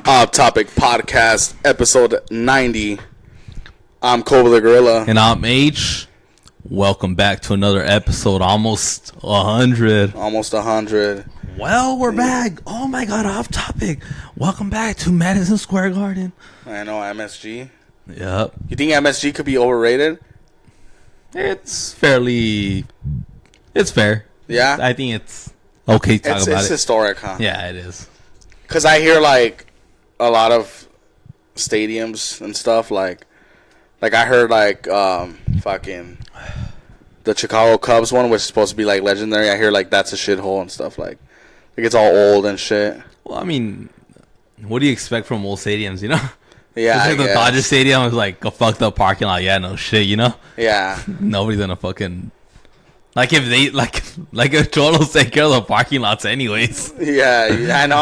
Off Topic Podcast, episode 90. I'm Cobra the Gorilla. And I'm H. Welcome back to another episode, almost 100. Almost 100. Well, we're back. Oh my god, Off Topic. Welcome back to Madison Square Garden. I know, MSG. Yep. You think MSG could be overrated? It's fair. Yeah? I think it's okay to talk about it. It's historic, huh? Yeah, it is. Because I hear, like, a lot of stadiums and stuff, like I heard, like, fucking the Chicago Cubs one, which is supposed to be, like, legendary. I hear, like, that's a shithole and stuff, like it's all old and shit. Well, I mean, what do you expect from old stadiums, you know? Yeah, like the Dodger Stadium is like a fucked up parking lot. Yeah, no shit, you know? Yeah. Nobody's gonna fucking... Like if they... Like if Cholos take care of the parking lots anyways. Yeah, I know.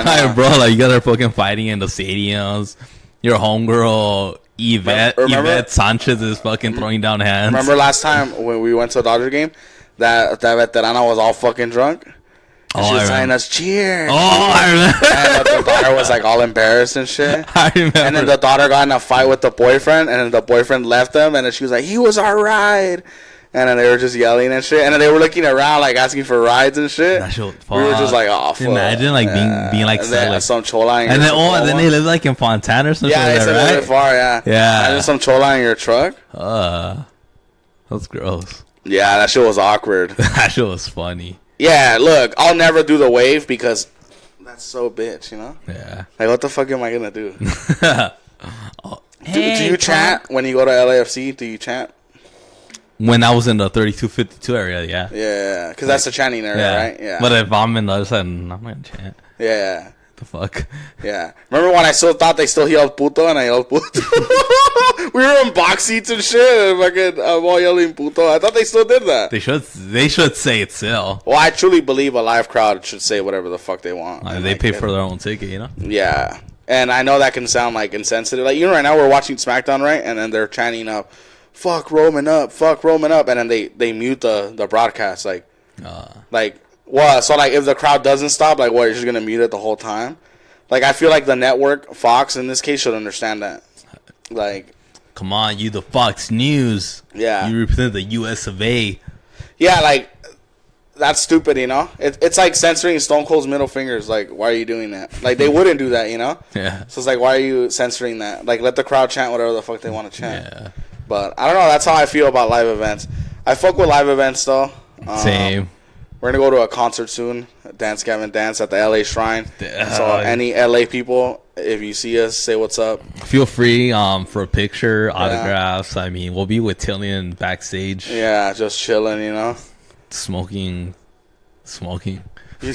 Like, bro, like you guys are fucking fighting in the stadiums. Your homegirl... Yvette Sanchez is fucking throwing down hands. Remember last time when we went to a Dodger game, that veterana was all fucking drunk? And she was telling us, cheers. Oh, I remember. And the daughter was like all embarrassed and shit. I remember. And then the daughter got in a fight with the boyfriend, and then the boyfriend left them, and then she was like, he was our ride. And then they were just yelling and shit. And then they were looking around, like, asking for rides and shit. That shit, we were just like, oh, fuck. Imagine, like, being like, some chola in and your then, then they live, like, in Fontana or something. Yeah, they live a little bit far, yeah. Yeah. And then some chola in your truck. That's gross. Yeah, that shit was awkward. That shit was funny. Yeah, look, I'll never do the wave because that's so bitch, you know? Yeah. Like, what the fuck am I going to do? Do you chant when you go to LAFC? Do you chant? When I was in the 3252 area, yeah. Yeah, because that's the chanting area, right? Yeah. But if I'm in the other side, I'm not going to chant. Yeah. The fuck? Yeah. Remember when I still thought they still yelled puto and I yelled puto? We were in box seats and shit and fucking I'm all yelling puto. I thought they still did that. They should say it still. Well, I truly believe a live crowd should say whatever the fuck they want. Like, they pay for their own ticket, you know? Yeah. And I know that can sound like insensitive. Like, you know, right now we're watching SmackDown, right? And then they're chanting up, fuck Roman up, fuck Roman up. And then they mute the broadcast. Like, what? So, like, if the crowd doesn't stop, like, what, you're just going to mute it the whole time? Like, I feel like the network, Fox, in this case, should understand that. Like, come on, you the Fox News. Yeah. You represent the US of A. Yeah, like, that's stupid, you know? It's like censoring Stone Cold's middle fingers. Like, why are you doing that? Like, they wouldn't do that, you know? Yeah. So it's like, why are you censoring that? Like, let the crowd chant whatever the fuck they want to chant. Yeah. But, I don't know. That's how I feel about live events. I fuck with live events, though. Same. We're going to go to a concert soon. Dance Gavin Dance at the LA Shrine. So, any LA people, if you see us, say what's up. Feel free for a picture, autographs. I mean, we'll be with Tillian backstage. Yeah, just chilling, you know? Smoking. Smoking. Yeah,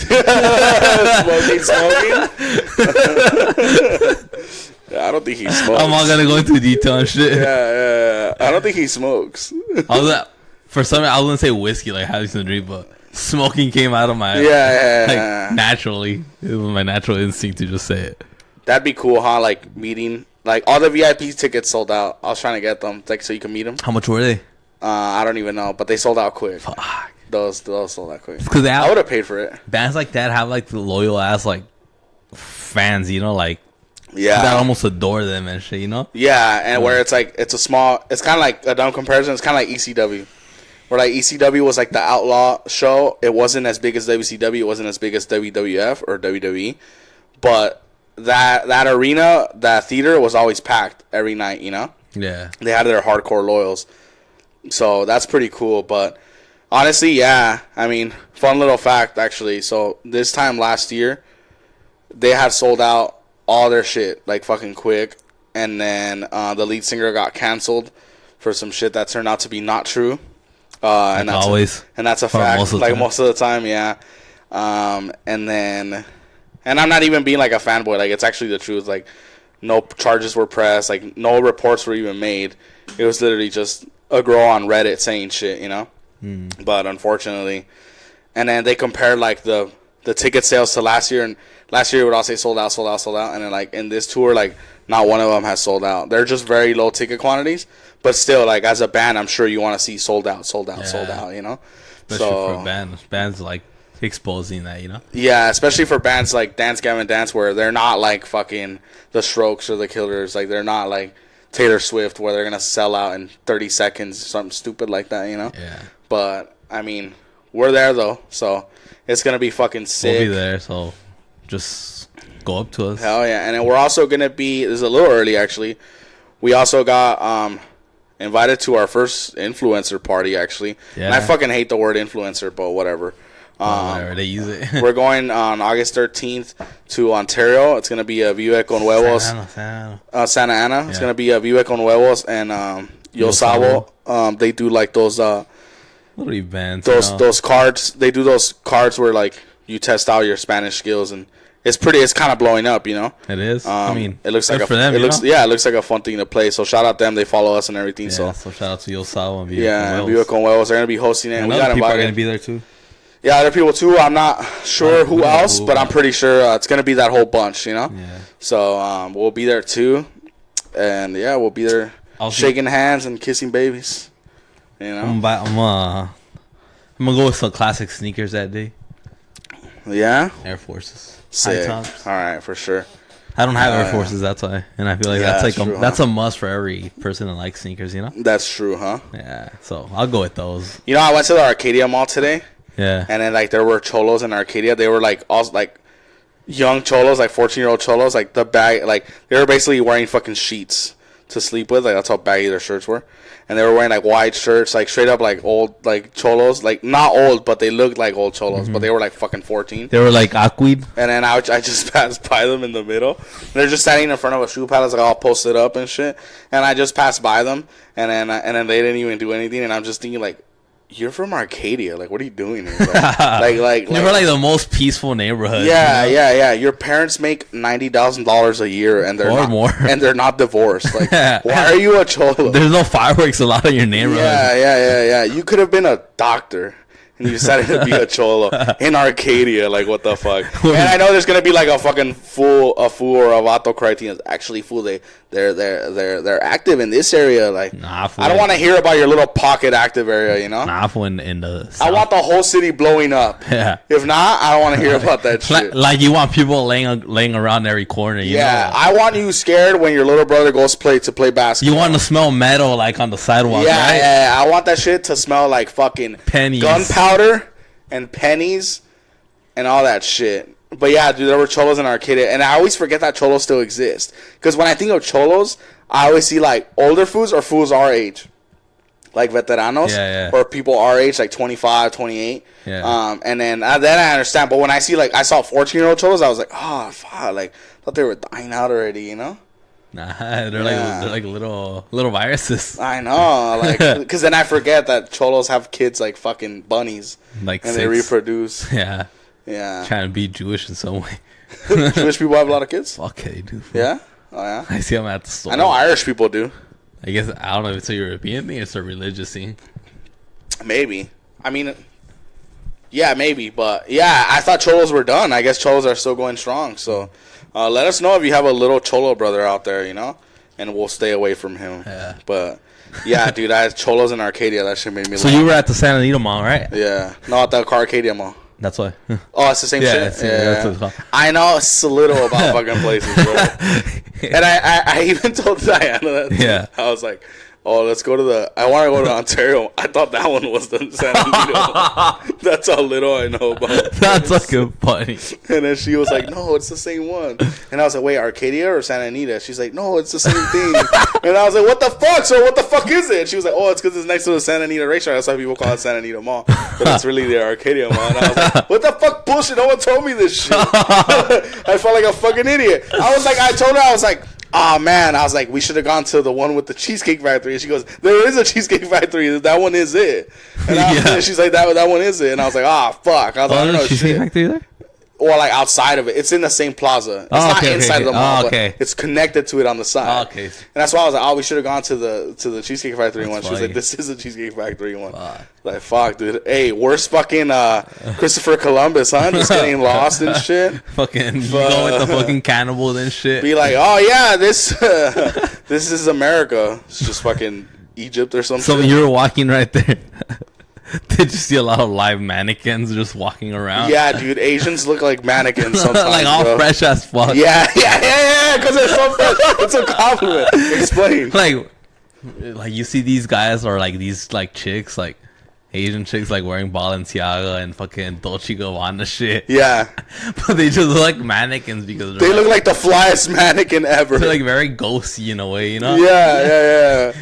I don't think he smokes. I'm not gonna go into detail and shit. Yeah. I don't think he smokes. For some reason, I was gonna say whiskey, like having some drink, but smoking came out of my like naturally. It was my natural instinct to just say it. That'd be cool, huh? Like meeting, like all the VIP tickets sold out. I was trying to get them, like so you can meet them. How much were they? I don't even know, but they sold out quick. Fuck. Those sold out quick. Because I would have paid for it. Bands like that have like the loyal ass like fans, you know, like that almost adore them and shit, you know. Yeah, and where it's like it's kind of like a dumb comparison. It's kind of like ECW, where like ECW was like the outlaw show. It wasn't as big as WCW. It wasn't as big as WWF or WWE, but that arena, that theater was always packed every night. You know. Yeah. They had their hardcore loyals, so that's pretty cool. But honestly, yeah, I mean, fun little fact actually. So this time last year, they had sold out all their shit like fucking quick, and then the lead singer got canceled for some shit that turned out to be not true. And that's always, and that's a fact. Most of the time, yeah. And I'm not even being like a fanboy. Like it's actually the truth. Like no charges were pressed. Like no reports were even made. It was literally just a girl on Reddit saying shit, you know. But unfortunately, and then they compared like the ticket sales to last year, and last year it would all say sold out, and then like in this tour, like not one of them has sold out. They're just very low ticket quantities, but still, like as a band, I'm sure you want to see sold out, you know. Especially for bands like exposing that, Yeah, especially for bands like Dance Gavin Dance, where they're not like fucking the Strokes or the Killers. Like, they're not like Taylor Swift, where they're gonna sell out in 30 seconds, something stupid like that, Yeah. But I mean, we're there though, so it's gonna be fucking sick. We'll be there, so just go up to us. Hell yeah! And then we're also gonna be. This is a little early actually. We also got invited to our first influencer party actually. Yeah. And I fucking hate the word influencer, but whatever. Whatever, they use it. We're going on August 13th to Ontario. It's going to be a Vive con Huevos. Santa Ana. Yeah. It's going to be a Vive con Huevos and Yo Sabo. They do like those little events. Those cards. They do those cards where like you test out your Spanish skills, and it's kind of blowing up, It is. I mean, it looks like for them. It looks like a fun thing to play. So shout out them. They follow us and everything. Yeah, so shout out to Yo Sabo and Vive con Huevos. They're going to be hosting it. And we got people are going to be there too. Yeah, other people too. I'm not sure who else, but I'm pretty sure it's going to be that whole bunch, Yeah. So we'll be there too. And yeah, we'll be there shaking hands and kissing babies. I'm going to go with some classic sneakers that day. Yeah? Air Forces. Sick. All right, for sure. I don't have Air Forces, that's why. And I feel like that's a must for every person that likes sneakers, That's true, huh? Yeah, so I'll go with those. I went to the Arcadia Mall today. Yeah. And then, like, there were cholos in Arcadia. They were, like, all, like, young cholos, like, 14-year-old cholos. Like, the bag, like, they were basically wearing fucking sheets to sleep with. Like, that's how baggy their shirts were. And they were wearing, like, white shirts, like, straight up, like, old, like, cholos. Like, not old, but they looked like old cholos. But they were, like, fucking 14. They were, like, aquid. And then I just passed by them in the middle. And they're just standing in front of a shoe palace, like, all posted up and shit. And I just passed by them. And then they didn't even do anything. And I'm just thinking, like, you're from Arcadia. Like, what are you doing here? Like you're like the most peaceful neighborhood. Yeah. Your parents make $90,000 a year, and they're more, and they're not divorced. Like, why are you a cholo? There's no fireworks allowed in your neighborhood. Yeah. You could have been a doctor, and you decided to be a cholo in Arcadia. Like, what the fuck? And I know there's gonna be like a fucking fool or a vato criterion. Actually, fool, they're active in this area. Like, I don't want to hear about your little pocket active area. Nah, fool, in the South. I want the whole city blowing up. Yeah. If not, I don't want to hear about that shit. Like you want people laying around every corner. You know? I want you scared when your little brother goes to play basketball. You want to smell metal like on the sidewalk. Yeah, right? yeah. I want that shit to smell like fucking pennies, gunpowder, and pennies, and all that shit. But yeah, dude, there were cholos in Arcadia, and I always forget that cholos still exist. Because when I think of cholos, I always see like older fools or fools our age, like veteranos, or people our age, like 25, 28. Yeah. And then I understand. But when I see I saw 14-year-old cholos, I was like, oh fuck, like I thought they were dying out already, Nah, they're like little viruses. I know, like, because then I forget that cholos have kids like fucking bunnies, like, and they reproduce. Yeah. Trying to be Jewish in some way. Jewish people have a lot of kids. Fuck they do. Yeah. Oh yeah. I see them at the store. I know Irish people do. I guess I don't know if it's a European thing or it's a religious thing. Maybe. I mean, yeah, maybe, but yeah, I thought cholos were done. I guess cholos are still going strong. So. Let us know if you have a little cholo brother out there, and we'll stay away from him. Yeah. But, yeah, dude, I had cholos in Arcadia. That shit made me laugh. So you were at the Santa Anita Mall, right? Yeah. No, at the Arcadia Mall. That's why. Oh, it's the same shit? Yeah. I know it's a little about fucking places, bro. And I even told Diana that. Yeah. I was like, oh, let's go to I want to go to Ontario. I thought that one was the San Antonio. That's how little I know about. That's fucking funny. And then she was like, no, it's the same one. And I was like, wait, Arcadia or Santa Anita? She's like, no, it's the same thing. And I was like, what the fuck? So what the fuck is it? And she was like, oh, it's because it's next to the Santa Anita racetrack. That's why people call it Santa Anita Mall. But it's really the Arcadia Mall. And I was like, what the fuck bullshit? No one told me this shit. I felt like a fucking idiot. I told her, I was like, oh man, I was like, we should have gone to the one with the Cheesecake Factory. And she goes, there is a Cheesecake Factory. That one is it. And she's like, that one is it. And I was like, fuck. I was like, I don't know Cheesecake Factory there? Or like outside of it. It's in the same plaza. It's not inside of the mall, but it's connected to it on the side. Okay. And that's why I was like, we should have gone to the Cheesecake Factory one. She was like, this is a Cheesecake Factory one. Like, fuck, dude. Hey, worst fucking Christopher Columbus, huh? Just getting lost and shit. Fucking go with the fucking cannibals and shit. Be like, oh yeah, this is America. It's just fucking Egypt or something. So you were walking right there. Did you see a lot of live mannequins just walking around? Yeah, dude, Asians look like mannequins sometimes. Like all fresh as fuck. Yeah, because it's so fresh. It's a compliment. Explain. Like you see these guys or like these like chicks, like Asian chicks, like wearing Balenciaga and fucking Dolce Gabbana shit. Yeah, but they just look like mannequins because they look like the flyest mannequin ever. They're like very ghosty in a way, you know? Yeah.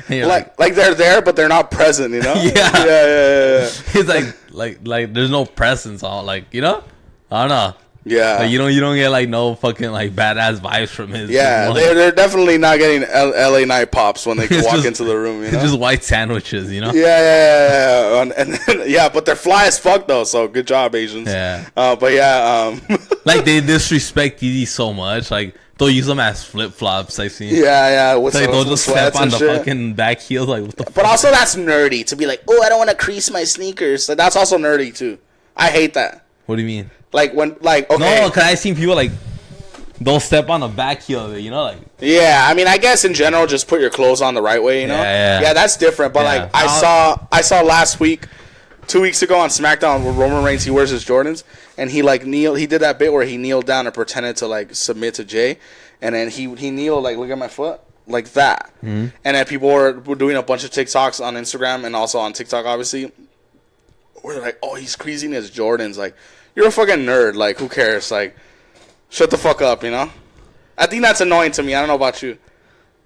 like they're there, but they're not present, you know? Yeah. It's like there's no presence on, like, you know? I don't know. Yeah. Like, you don't get like no fucking like badass vibes from his. Yeah, they're definitely not getting LA night pops when they walk into the room, you know? It's just white sandwiches, you know? Yeah. And then, yeah, but they're fly as fuck though, so good job, Asians. Yeah. But yeah, like they disrespect TD so much, like they'll use them as flip flops. I've seen. Yeah. Like they'll just step on the fucking back heels, like what the. But also that's nerdy to be like, oh, I don't want to crease my sneakers. Like that's also nerdy too. I hate that. What do you mean? Like when, like, okay. No, because I've seen people like they'll step on the back heel of it, you know, like. Yeah, I mean, I guess in general, just put your clothes on the right way, you know. Yeah, that's different. But like, I saw last week, 2 weeks ago on SmackDown where Roman Reigns, he wears his Jordans and he like kneeled. He did that bit where he kneeled down and pretended to like submit to Jay, and then he kneeled like, look at my foot, like that. Mm-hmm. And then people were doing a bunch of TikToks on Instagram and also on TikTok, obviously. Where they're like, oh, he's creasing his Jordans, like. You're a fucking nerd. Like, who cares? Like, shut the fuck up, you know? I think that's annoying to me. I don't know about you.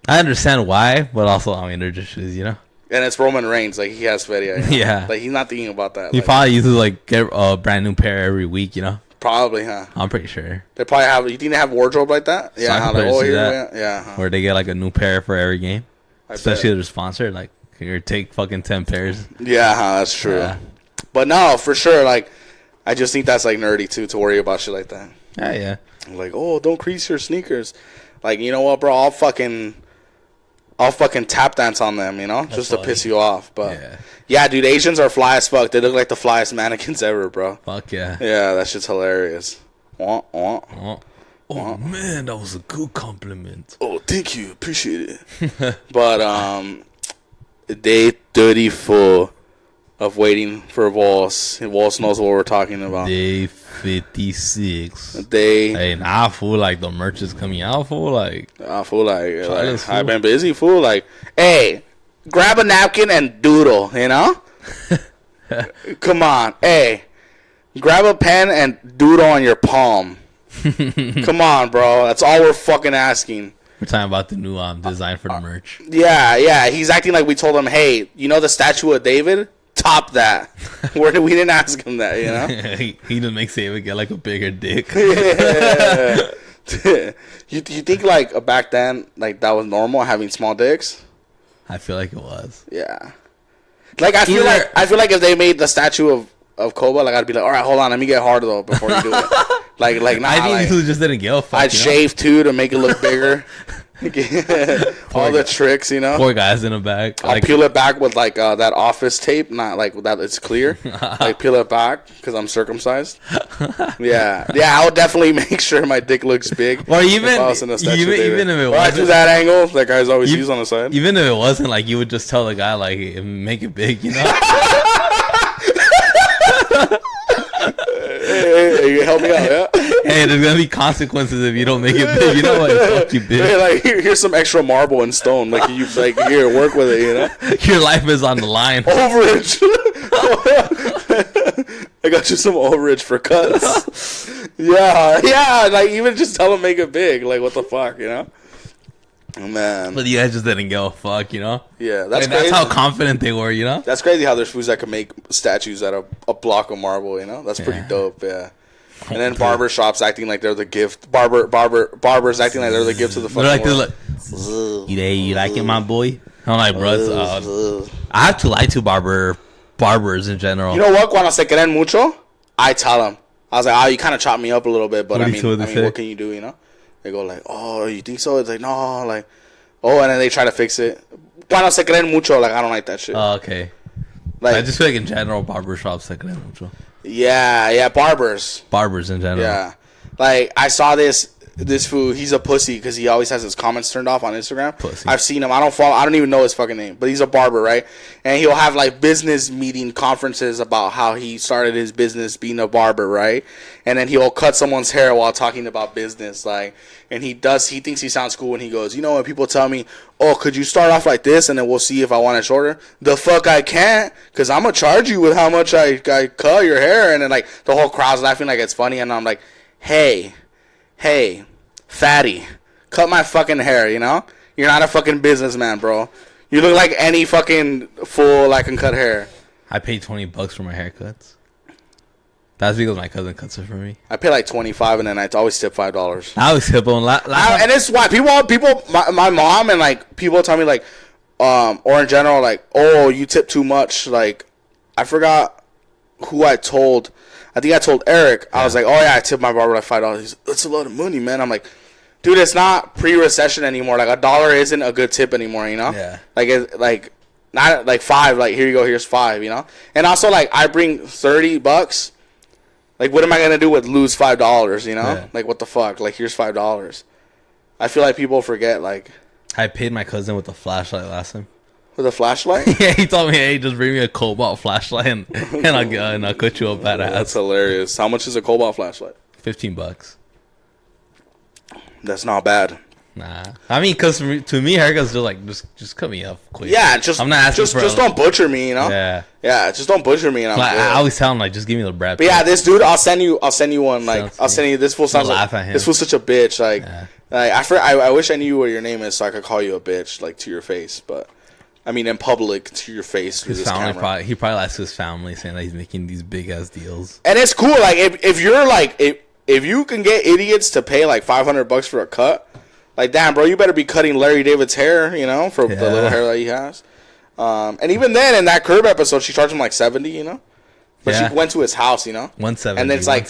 I understand why, but also, I mean, they're just, you know? And it's Roman Reigns. Like, he has feria. You know? Yeah. Like, he's not thinking about that. He probably uses, like, get a brand new pair every week, you know? Probably, huh? I'm pretty sure. They probably have, you think they have wardrobe like that? Yeah. Like, oh, here, yeah. Huh? Where they get, like, a new pair for every game. Especially if they're sponsored. Like, here, take fucking 10 pairs. Yeah, that's true. Yeah. But no, for sure, like, I just think that's like nerdy too to worry about shit like that. Yeah. Like, oh, don't crease your sneakers. Like, you know what, bro? I'll fucking tap dance on them, you know, that's just funny. To piss you off. But yeah, dude, Asians are fly as fuck. They look like the flyest mannequins ever, bro. Fuck yeah. Yeah, that shit's hilarious. Oh man, that was a good compliment. Oh, thank you, appreciate it. But day 34. Of waiting for Walls. Walls knows what we're talking about. Day 56. Hey, nah, fool. Like, the merch is coming out, fool. Like, fool, I've been busy, fool. Like, hey, grab a napkin and doodle, you know? Come on. Hey, grab a pen and doodle on your palm. Come on, bro. That's all we're fucking asking. We're talking about the new design for the merch. Yeah. He's acting like we told him, hey, you know the statue of David? Top that. We didn't ask him that, you know? he didn't make David get like a bigger dick. Yeah. You think like back then like that was normal having small dicks? I feel like it was. Yeah. Like I feel like if they made the statue of Koba, like I'd be like, all right, hold on, let me get hard though before you do it. Like nah, I think he just didn't give a fuck. I'd shave too to make it look bigger. All the tricks, you know. Poor guys in the back. I'll peel it back with like that office tape, not like that. It's clear. Like peel it back because I'm circumcised. Yeah. I would definitely make sure my dick looks big. Or even if it I do that angle that guys always use on the side. Even if it wasn't, like you would just tell the guy like make it big, you know. Hey, help me out, yeah? Hey, there's gonna be consequences if you don't make it big. You know what? Fuck you, bitch. Hey, like here's some extra marble and stone. Like you, like here, work with it. You know, your life is on the line. Overage. I got you some overage for cuts. Yeah. Like even just tell them make it big. Like what the fuck, you know? Oh, man. But you guys just didn't give a fuck, you know? Yeah, that's how confident they were, you know? That's crazy how there's foods that can make statues out of a block of marble, you know? That's pretty dope, yeah. And then barber shops acting like they're the gift. Barbers acting like they're the gift to the fucking world. You like it, my boy? I'm like, bro, I have to lie to barbers in general. You know what? Cuando se creen mucho, I tell them. I was like, you kind of chopped me up a little bit, but I mean, what can you do, you know? They go like, oh, you think so? It's like, no, like, oh, and then they try to fix it. Cuando se creen mucho, like, I don't like that shit. Oh, okay. Like, I just feel like in general, barbershops se creen mucho. Yeah, barbers. Barbers in general. Yeah. Like, I saw this this fool, he's a pussy because he always has his comments turned off on Instagram. Pussy. I've seen him. I don't even know his fucking name, but he's a barber, right? And he'll have like business meeting conferences about how he started his business being a barber, right? And then he'll cut someone's hair while talking about business, like. And he thinks he sounds cool when he goes, you know, when people tell me, oh, could you start off like this and then we'll see if I want it shorter? The fuck I can't, because I'm going to charge you with how much I cut your hair. And then, like, the whole crowd's laughing like it's funny. And I'm like, hey, fatty, cut my fucking hair, you know? You're not a fucking businessman, bro. You look like any fucking fool that can cut hair. I paid $20 for my haircuts. That's because my cousin cuts it for me. I pay like $25 and then I always tip $5. I always tip on and it's why people, my mom and like people tell me like, or in general like, oh, you tip too much. Like, I forgot who I told. I think I told Eric. Yeah. I was like, oh yeah, I tipped my barber like $5. He's, that's a lot of money, man. I'm like, dude, it's not pre-recession anymore. Like $1 isn't a good tip anymore, you know? Yeah. Like not like $5. Like here you go, here's $5, you know? And also like I bring $30. Like, what am I going to do with lose $5, you know? Yeah. Like, what the fuck? Like, here's $5. I feel like people forget, like... I paid my cousin with a flashlight last time. With a flashlight? Yeah, he told me, hey, just bring me a Cobalt flashlight and I'll cut you up badass. That's hilarious. How much is a Cobalt flashlight? $15. That's not bad. Nah. I mean, because to me, haircuts are like, just cut me up quick. Yeah, I'm not asking just don't butcher me, you know? Yeah. Yeah, just don't butcher me. And I always tell him, like, just give me the Brad Pitt. But yeah, this dude, I'll send you one. Like, I'll send you, this fool sounds like, this fool's such a bitch. Like, I wish I knew what your name is so I could call you a bitch, like, to your face. But, I mean, in public, to your face through this camera. He probably likes his family saying that he's making these big-ass deals. And it's cool. Like, if you're, like, if you can get idiots to pay, like, $500 for a cut, like, damn, bro, you better be cutting Larry David's hair, you know, for the little hair that he has. And even then, in that Curb episode, she charged him like $70, you know? But she went to his house, you know? $170. And then it's like,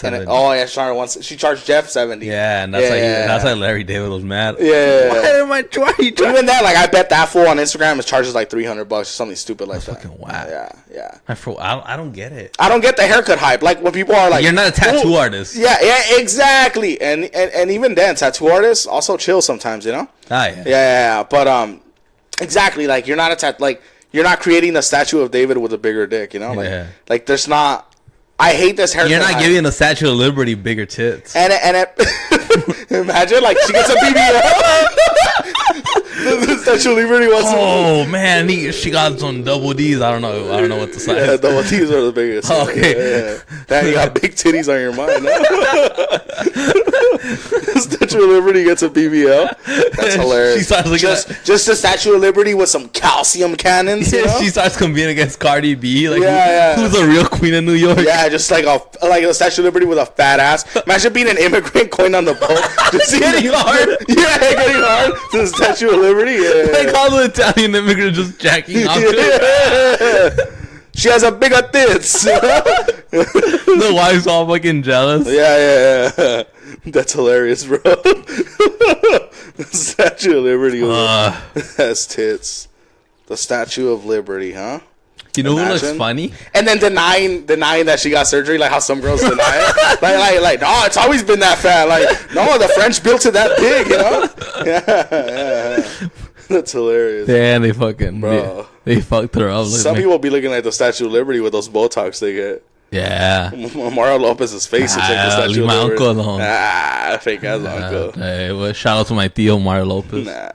she charged Jeff $70. Yeah, and that's like Larry David was mad. Yeah. Why am I trying? Even then, like, I bet that fool on Instagram is charges like $300 or something stupid like that. Fucking whack. Yeah. I don't get it. I don't get the haircut hype. Like, when people are like, you're not a tattoo artist. Yeah, exactly. And even then, tattoo artists also chill sometimes, you know? Yeah. But, exactly. Like, you're not you're not creating a statue of David with a bigger dick, you know? Like there's not... I hate this haircut. You're not giving the Statue of Liberty bigger tits. And imagine, like, she gets a BBL. The Statue of Liberty wants man, she got some double D's. I don't know what the size. Yeah, double D's are the biggest. Okay. Yeah. Damn, you got big titties on your mind. Statue of Liberty gets a BBL. That's hilarious. She starts looking just a Statue of Liberty with some calcium cannons. You know? She starts competing against Cardi B. Like, who's the real queen of New York? Yeah, just like a Statue of Liberty with a fat ass. Imagine being an immigrant going on the boat, just getting hard. Yeah, getting hard to the Statue of Liberty. Yeah. Like all the Italian immigrants just jacking off. She has a bigger tits. The wife's all fucking jealous. Yeah. That's hilarious, bro. The Statue of Liberty has tits. The Statue of Liberty, huh? You know who looks funny? And then denying that she got surgery, like how some girls deny it. like, no, it's always been that fat. Like, no, the French built it that big, you know? Yeah. That's hilarious. Damn, they fucking, bro. They fucked her up. Some people be looking at the Statue of Liberty with those Botox they get. Yeah. Mario Lopez's face looks like the Statue of my Liberty. Uncle alone. Fake ass uncle. Hey, well, shout out to my tío Mario Lopez. Nah.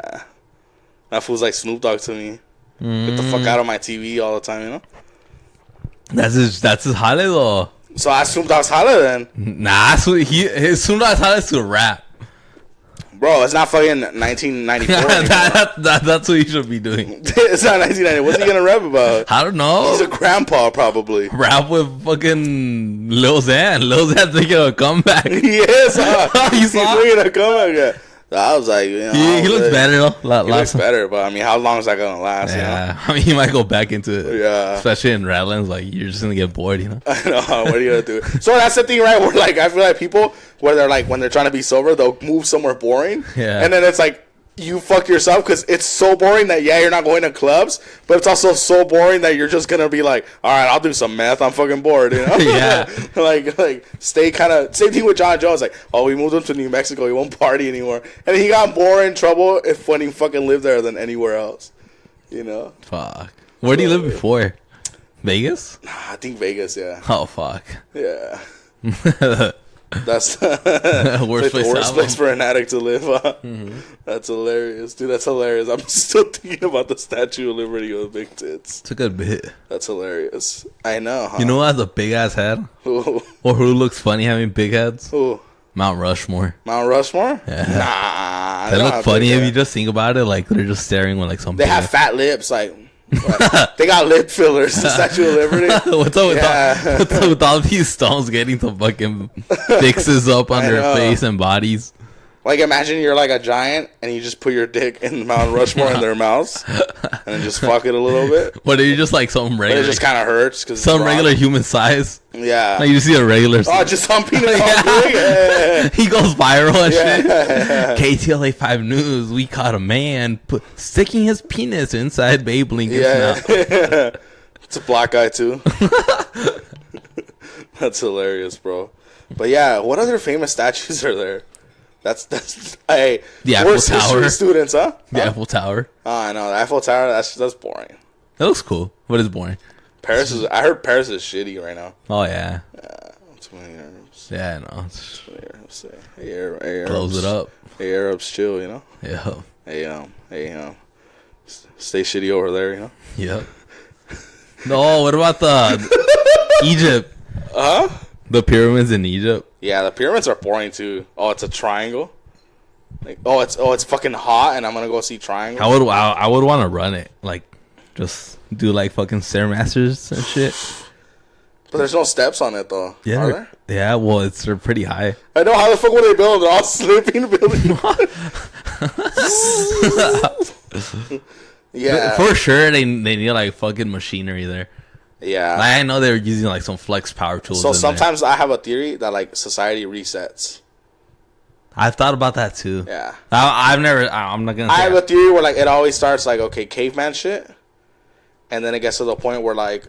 That fool's like Snoop Dogg to me. Get the fuck out of my TV all the time, you know? That's his jale though. So that's Snoop Dogg's jale then? Nah, his Snoop Dogg's jale is to rap. Bro, it's not fucking 1994 That's what he should be doing. It's not 1990. What's he gonna rap about? I don't know. He's a grandpa, probably. Rap with fucking Lil Xan. Lil Xan's making a comeback. Yes, he's making a comeback. Yeah. I was like, you know, he looks better though. He looks better, but I mean, how long is that gonna last? Yeah, you know? I mean, he might go back into it. Yeah, especially in Redlands, like you're just gonna get bored, you know. I know. What are you gonna do? So that's the thing, right? Where like I feel like people, where they're like when they're trying to be sober, they'll move somewhere boring. Yeah, and then it's like you fuck yourself because it's so boring that you're not going to clubs, but it's also so boring that you're just gonna be like, all right, I'll do some meth. I'm fucking bored, you know? Yeah. like stay kind of same thing with John Jones. Like, oh, we moved him to New Mexico. He won't party anymore, and he got more in trouble when he fucking lived there than anywhere else. You know? Fuck. Where did he live before? Vegas? Nah, I think Vegas. Yeah. Oh fuck. Yeah. That's worst the worst place for an addict to live. That's hilarious, dude. That's hilarious. I'm still thinking about the Statue of Liberty with big tits. It's a good bit. That's hilarious. I know. Huh? You know who has a big ass head? Who? Or who looks funny having big heads? Who? Mount Rushmore. Mount Rushmore? Yeah. Nah. They look funny if you just think about it. Like they're just staring with like some. They have fat lips, like. They got lip fillers. The Statue of Liberty. What's up with all these stones getting some fucking fixes up on their face and bodies? Like, imagine you're like a giant and you just put your dick in Mount Rushmore in their mouths and then just fuck it a little bit. But you just like some regular. But it just kind of hurts because some regular human size. Yeah. Like you see a regular. Oh, just humping it all big. Yeah. He goes viral and shit. KTLA 5 News. We caught a man sticking his penis inside Babe Lincoln's mouth. It's a black guy too. That's hilarious, bro. But yeah, what other famous statues are there? That's hey, the Eiffel Tower. Students, huh? The Eiffel Tower. Oh, I know the Eiffel Tower. That's boring. That looks cool. What is boring? Paris is. I heard Paris is shitty right now. Oh yeah. Yeah, too many Arabs. Yeah, I know. Hey, Arabs. Close it up. Hey, Arabs, chill. You know. Yeah. Hey, stay shitty over there. You know. Yep. No, what about the Egypt? The pyramids in Egypt. Yeah, the pyramids are boring too. Oh, it's a triangle. Like, it's fucking hot, and I'm gonna go see triangle. I would want to run it, like, just do like fucking stairmasters and shit. But there's no steps on it though. Yeah, are there? Yeah. Well, they're pretty high. I know. How the fuck were they built? They're all slipping building. Yeah, for sure. They need like fucking machinery there. Yeah, like, I know they were using like some flex power tools. So sometimes I have a theory that like society resets. I've thought about that too. Yeah, I'm not gonna. I have a theory where like it always starts like okay, caveman shit, and then it gets to the point where like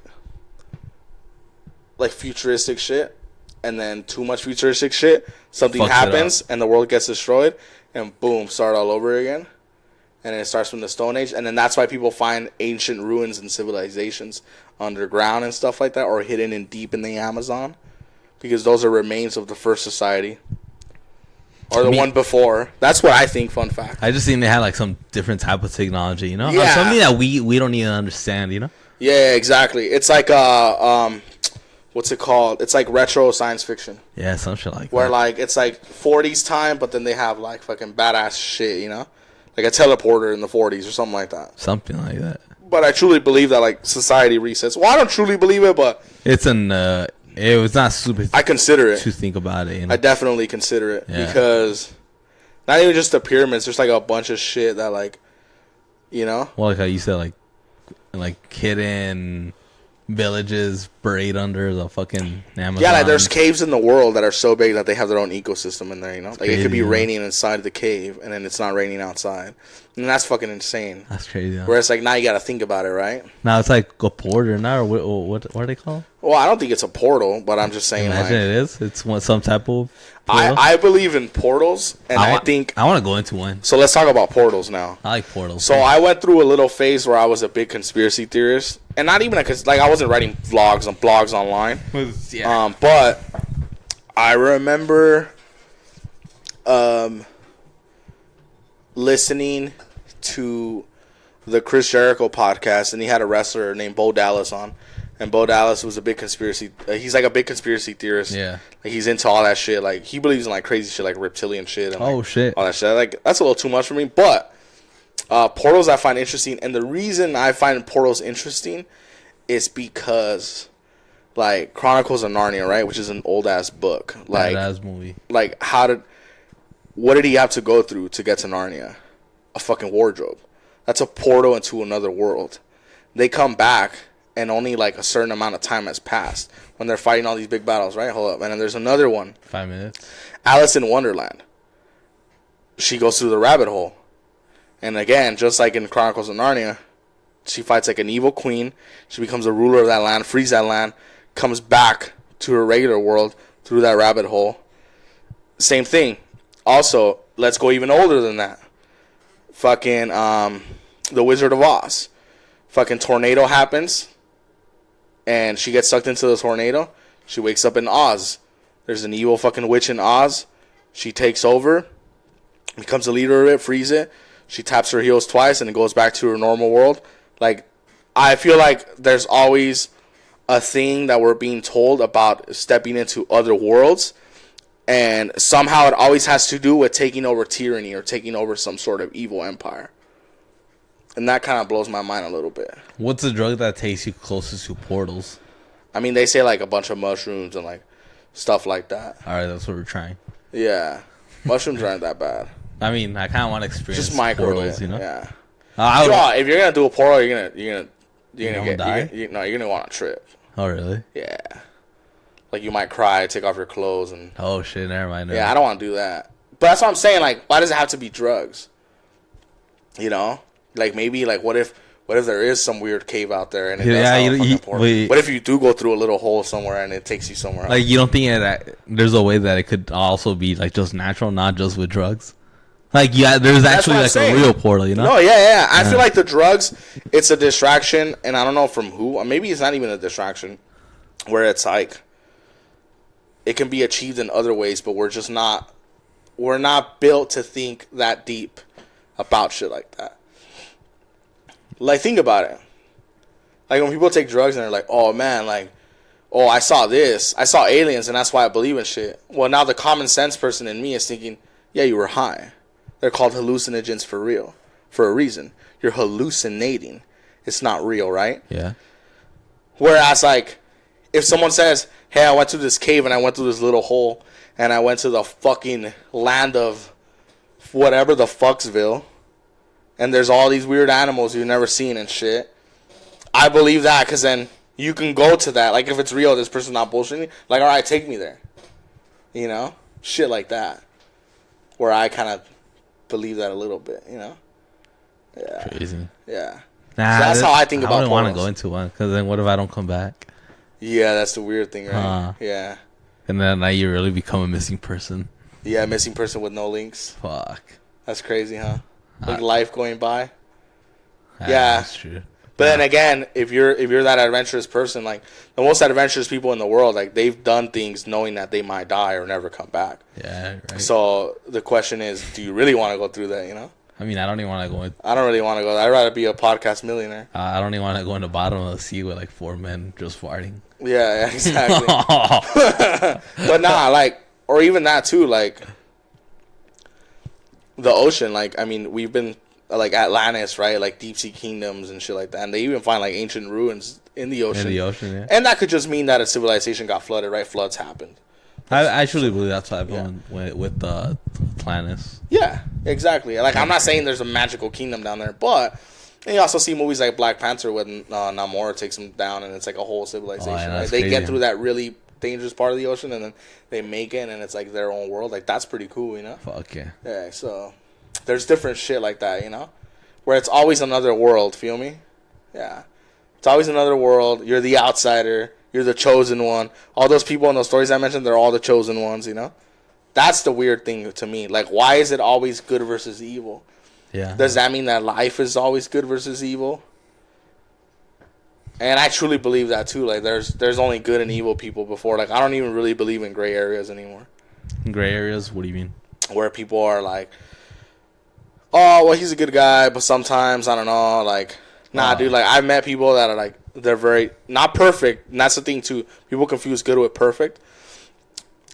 futuristic shit, and then too much futuristic shit, something happens and the world gets destroyed, and boom, start all over again. And then it starts from the Stone Age, and then that's why people find ancient ruins and civilizations underground and stuff like that, or hidden in deep in the Amazon, because those are remains of the first society, or the one before. That's what I think. Fun fact. I just think they had like some different type of technology, you know, something that we don't even understand, you know. Yeah, exactly. It's like what's it called? It's like retro science fiction. Yeah, some shit like where that. Like it's like 40s time, but then they have like fucking badass shit, you know. Like a teleporter in the 40s or something like that. Something like that. But I truly believe that like society resets. Well, I don't truly believe it, but it's it was not stupid. I consider it to think about it. You know? I definitely consider it because not even just the pyramids. There's like a bunch of shit that like, you know. Well, like how you said, like hidden villages buried under the fucking Amazon. Yeah, like there's caves in the world that are so big that they have their own ecosystem in there, you know? That's like crazy, it could be raining inside the cave and then it's not raining outside. And that's fucking insane. That's crazy. Huh? Whereas like now you got to think about it, right? Now it's like a portal now, or what are they called? Well, I don't think it's a portal, but I'm just saying Imagine it is. It's some type of I believe in portals, and I think I want to go into one. So let's talk about portals now. I like portals. So I went through a little phase where I was a big conspiracy theorist, and not even because like I wasn't writing vlogs and blogs online. Yeah. But I remember listening to the Chris Jericho podcast, and he had a wrestler named Bo Dallas on. And Bo Dallas was a big conspiracy. He's like a big conspiracy theorist. Yeah, like he's into all that shit. Like he believes in like crazy shit, like reptilian shit. And, like, shit, all that shit. Like that's a little too much for me. But portals I find interesting, and the reason I find portals interesting is because like Chronicles of Narnia, right, which is an old ass book. Like badass movie. Like what did he have to go through to get to Narnia? A fucking wardrobe. That's a portal into another world. They come back. And only like a certain amount of time has passed when they're fighting all these big battles, right? Hold up. And then there's another one. 5 minutes. Alice in Wonderland. She goes through the rabbit hole. And again, just like in Chronicles of Narnia, she fights like an evil queen. She becomes a ruler of that land, frees that land, comes back to her regular world through that rabbit hole. Same thing. Also, let's go even older than that. Fucking The Wizard of Oz. Fucking tornado happens, and she gets sucked into the tornado. She wakes up in Oz. There's an evil fucking witch in Oz. She takes over, becomes the leader of it, frees it. She taps her heels twice, and it goes back to her normal world. Like, I feel like there's always a thing that we're being told about stepping into other worlds, and somehow it always has to do with taking over tyranny or taking over some sort of evil empire. And that kind of blows my mind a little bit. What's the drug that takes you closest to portals? I mean, they say like a bunch of mushrooms and like stuff like that. All right, that's what we're trying. Yeah, mushrooms aren't that bad. I mean, I kind of want to experience Just micro portals, it, you know? Yeah. If you're gonna do a portal, you're gonna die? you're gonna go on a trip. Oh, really? Yeah. Like you might cry, take off your clothes, and oh shit, never mind. Yeah, I don't want to do that. But that's what I'm saying. Like, why does it have to be drugs? You know, like maybe like what if there is some weird cave out there and it does have a fucking portal? What if you do go through a little hole somewhere and it takes you somewhere else? Like, you don't think that there's a way that it could also be like just natural, not just with drugs? Like, yeah, there's actually like a real portal, you know? No, yeah. I feel like the drugs, it's a distraction, and I don't know from who. Maybe it's not even a distraction, where it's like it can be achieved in other ways, but we're not built to think that deep about shit like that. Like, think about it. Like, when people take drugs and they're like, oh man, like, oh, I saw this, I saw aliens, and that's why I believe in shit. Well, now the common sense person in me is thinking, yeah, you were high. They're called hallucinogens for a reason. You're hallucinating. It's not real, right? Yeah. Whereas, like, if someone says, hey, I went to this cave and I went through this little hole and I went to the fucking land of whatever the fucksville, and there's all these weird animals you've never seen and shit, I believe that, because then you can go to that. Like, if it's real, this person's not bullshitting. Like, all right, take me there. You know? Shit like that. Where I kind of believe that a little bit, you know? Yeah. Crazy. Yeah. Nah, so that's how I think about portals. I wouldn't want to go into one, because then what if I don't come back? Yeah, that's the weird thing, right? Yeah. And then now you really become a missing person. Yeah, missing person with no links. Fuck. That's crazy, huh? Like life going by. Yeah, that's true. But then again, if you're that adventurous person, like the most adventurous people in the world, like they've done things knowing that they might die or never come back. Yeah, right. So the question is, do you really want to go through that? You know? I mean, I don't even want to go in. I don't really want to go. I'd rather be a podcast millionaire. I don't even want to go in the bottom of the sea with like 4 men just farting. Yeah, exactly. But nah, like, or even that too, like the ocean. Like, I mean, we've been like Atlantis, right? Like deep sea kingdoms and shit like that, and they even find like ancient ruins in the ocean. In the ocean, yeah. And that could just mean that a civilization got flooded, right? Floods happened. I truly believe that's what happened with Atlantis. Yeah, exactly. Like, I'm not saying there's a magical kingdom down there, but you also see movies like Black Panther when Namor takes them down, and it's like a whole civilization. Right? They get through that really dangerous part of the ocean, and then they make it, and it's like their own world. Like, that's pretty cool, you know? Fuck yeah. Yeah, so there's different shit like that, you know? Where it's always another world, feel me? Yeah. It's always another world. You're the outsider. You're the chosen one. All those people in those stories I mentioned, they're all the chosen ones, you know? That's the weird thing to me. Like, why is it always good versus evil? Yeah. Does that mean that life is always good versus evil? And I truly believe that too. Like, there's only good and evil people before. Like, I don't even really believe in gray areas anymore. Gray areas? What do you mean? Where people are like, oh, well, he's a good guy, but sometimes, I don't know, like, nah, dude, like, I've met people that are like, they're very, not perfect, and that's the thing too. People confuse good with perfect.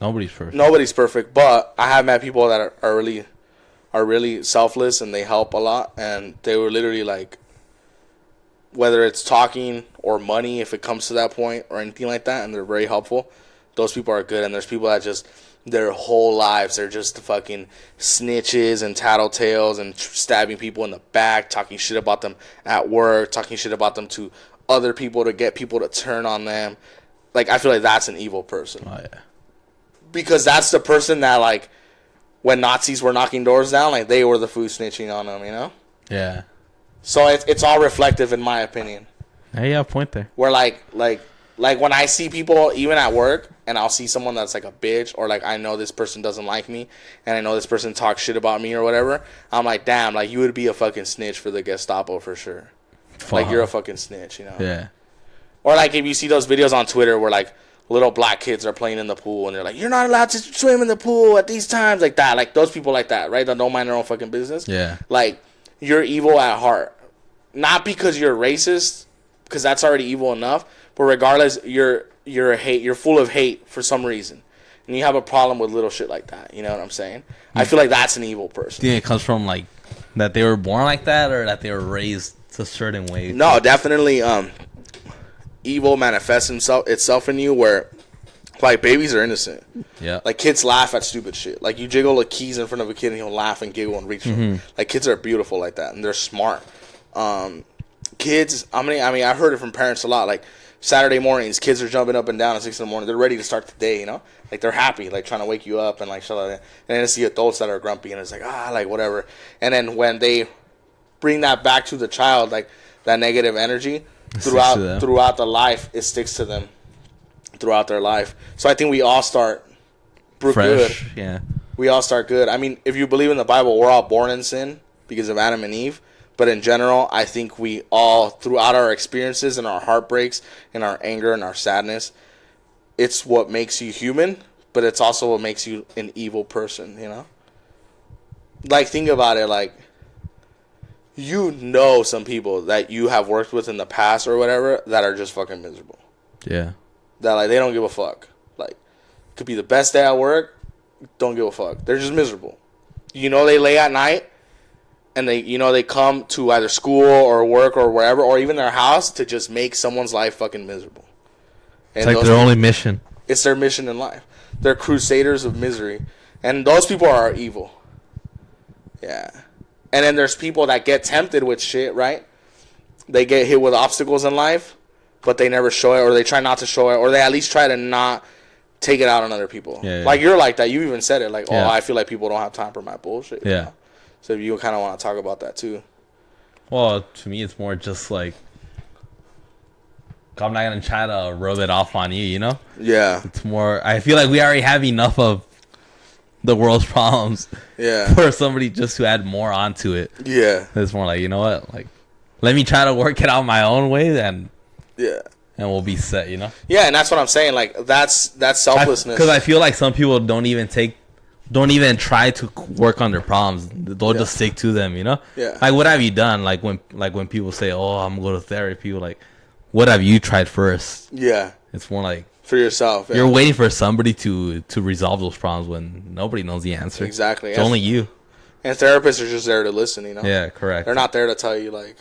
Nobody's perfect, but I have met people that are really selfless, and they help a lot, and they were literally like, whether it's talking or money, if it comes to that point, or anything like that, and they're very helpful, those people are good. And there's people that just, their whole lives, they're just fucking snitches and tattletales and stabbing people in the back, talking shit about them at work, talking shit about them to other people to get people to turn on them. Like, I feel like that's an evil person. Oh, yeah. Because that's the person that, like, when Nazis were knocking doors down, like, they were the food snitching on them, you know? Yeah. So it's all reflective, in my opinion. Hey, you have a point there. Where like when I see people even at work, and I'll see someone that's like a bitch, or like I know this person doesn't like me, and I know this person talks shit about me or whatever, I'm like, damn, like you would be a fucking snitch for the Gestapo for sure. Fuck. Like you're a fucking snitch, you know? Yeah. Or like if you see those videos on Twitter where like little black kids are playing in the pool and they're like, you're not allowed to swim in the pool at these times, like that, like those people like that, right? That don't mind their own fucking business. Yeah. Like you're evil at heart, not because you're racist, because that's already evil enough. But regardless, you're full of hate for some reason, and you have a problem with little shit like that. You know what I'm saying? I feel like that's an evil person. Do you think it comes from like that they were born like that, or that they were raised a certain way? No, definitely. Evil manifests itself in you where, like, babies are innocent. Yeah. Like kids laugh at stupid shit. Like you jiggle the keys in front of a kid and he'll laugh and giggle and reach for them. Like kids are beautiful like that, and they're smart. Kids, I mean, I heard it from parents a lot. Like Saturday mornings, kids are jumping up and down at 6 a.m. They're ready to start the day, you know? Like they're happy, like trying to wake you up and like shit like that. And then it's the adults that are grumpy and it's like, like whatever. And then when they bring that back to the child, like that negative energy throughout the life, it sticks to them throughout their life. So I think we all start fresh, good. Yeah. We all start good. I mean, if you believe in the Bible, we're all born in sin because of Adam and Eve. But in general, I think we all, throughout our experiences and our heartbreaks and our anger and our sadness, it's what makes you human, but it's also what makes you an evil person, you know? Like, think about it, like, you know some people that you have worked with in the past or whatever that are just fucking miserable. Yeah. That, like, they don't give a fuck. Like, could be the best day at work, don't give a fuck. They're just miserable. You know they lay at night, and they come to either school or work or wherever, or even their house to just make someone's life fucking miserable. And it's like their only mission. It's their mission in life. They're crusaders of misery. And those people are evil. Yeah. And then there's people that get tempted with shit, right? They get hit with obstacles in life, but they never show it, or they try not to show it, or they at least try to not take it out on other people. Yeah. Like you're like that. You even said it. Like, I feel like people don't have time for my bullshit. Yeah. You know? So you kind of want to talk about that too. Well, to me, it's more just like, I'm not going to try to rub it off on you, you know? Yeah. It's more, I feel like we already have enough of the world's problems. Yeah. For somebody just to add more onto it. Yeah. It's more like, you know what? Like, let me try to work it out my own way, then. Yeah. And we'll be set, you know? Yeah, and that's what I'm saying. Like, that's selflessness. Because I feel like some people don't even try to work on their problems. They'll just stick to them, you know? Yeah. Like, what have you done? Like when people say, "Oh, I'm going to therapy," like, what have you tried first? Yeah. It's more like for yourself. Yeah. You're waiting for somebody to resolve those problems when nobody knows the answer. Exactly. It's only you. And therapists are just there to listen, you know? Yeah, correct. They're not there to tell you, like,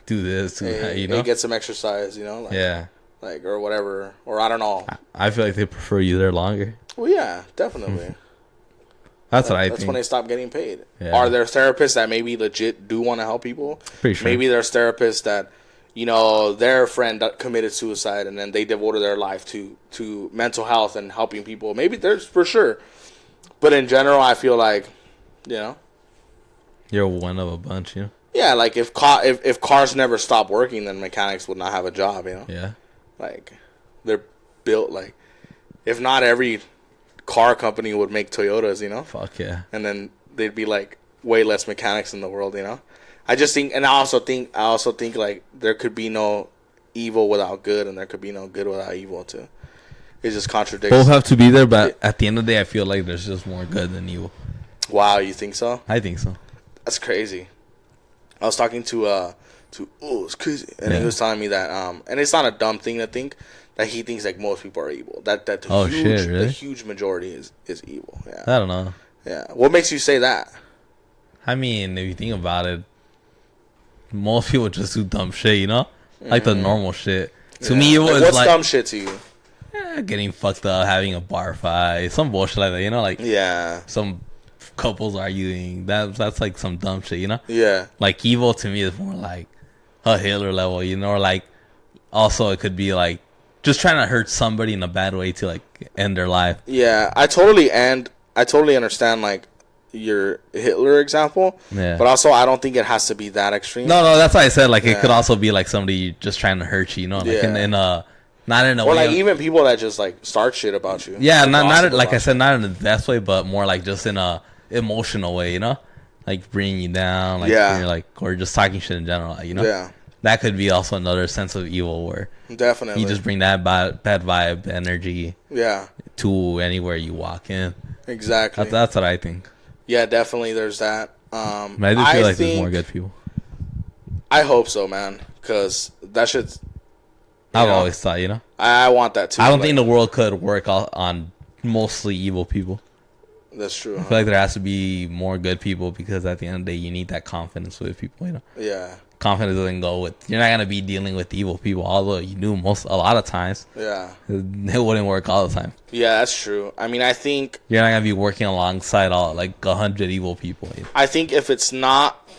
do this, do that, you know? Hey, get some exercise, you know? Like, yeah. Like, or whatever. Or I don't know. I feel like they prefer you there longer. Well, yeah, definitely. That's what I think. That's when they stop getting paid. Yeah. Are there therapists that maybe legit do want to help people? Pretty sure. Maybe there's therapists that, you know, their friend committed suicide and then they devoted their life to mental health and helping people. Maybe there's for sure. But in general, I feel like, you know. You're one of a bunch, you know? Yeah, like if cars never stop working, then mechanics would not have a job, you know? Yeah. Like, they're built, like, if not every car company would make Toyotas, you know? Fuck yeah. And then they'd be, like, way less mechanics in the world, you know? I just think, and I also think, like, there could be no evil without good, and there could be no good without evil, too. It just contradicts. Both have to be there, but at the end of the day, I feel like there's just more good than evil. Wow, you think so? I think so. That's crazy. I was talking to it's crazy, and he was telling me that, and it's not a dumb thing to think, that he thinks like most people are evil. That the huge majority is evil. Yeah. I don't know. Yeah. What makes you say that? I mean, if you think about it, most people just do dumb shit, you know, like the normal shit. To me, it was what's dumb shit to you? Getting fucked up, having a bar fight, some bullshit like that, you know, like some couples arguing. That's like some dumb shit, you know. Yeah. Like evil to me is more like a Hitler level, you know, or like also it could be like just trying to hurt somebody in a bad way to like end their life. Yeah, I totally understand like your Hitler example. Yeah. But also, I don't think it has to be that extreme. No, that's why I said like it could also be like somebody just trying to hurt you, you know, like in a not in a or way like even people that just like start shit about you. Yeah, not like I said, not in the best way, but more like just in a emotional way, you know, like bringing you down, like you're like, or just talking shit in general, like, you know. Yeah. That could be also another sense of evil where definitely you just bring that bad vibe energy. Yeah. To anywhere you walk in. Exactly. That's what I think. Yeah, definitely. There's that. I do feel like there's more good people. I hope so, man. Because that shit's. I've always thought, you know. I want that too. I don't think the world could work on mostly evil people. That's true. I feel like there has to be more good people because at the end of the day, you need that confidence with people, you know. Yeah. Confidence doesn't go with. You're not gonna be dealing with evil people, although you do a lot of times. Yeah. It wouldn't work all the time. Yeah, that's true. I mean, I think you're not gonna be working alongside 100 evil people. You know? I think if it's not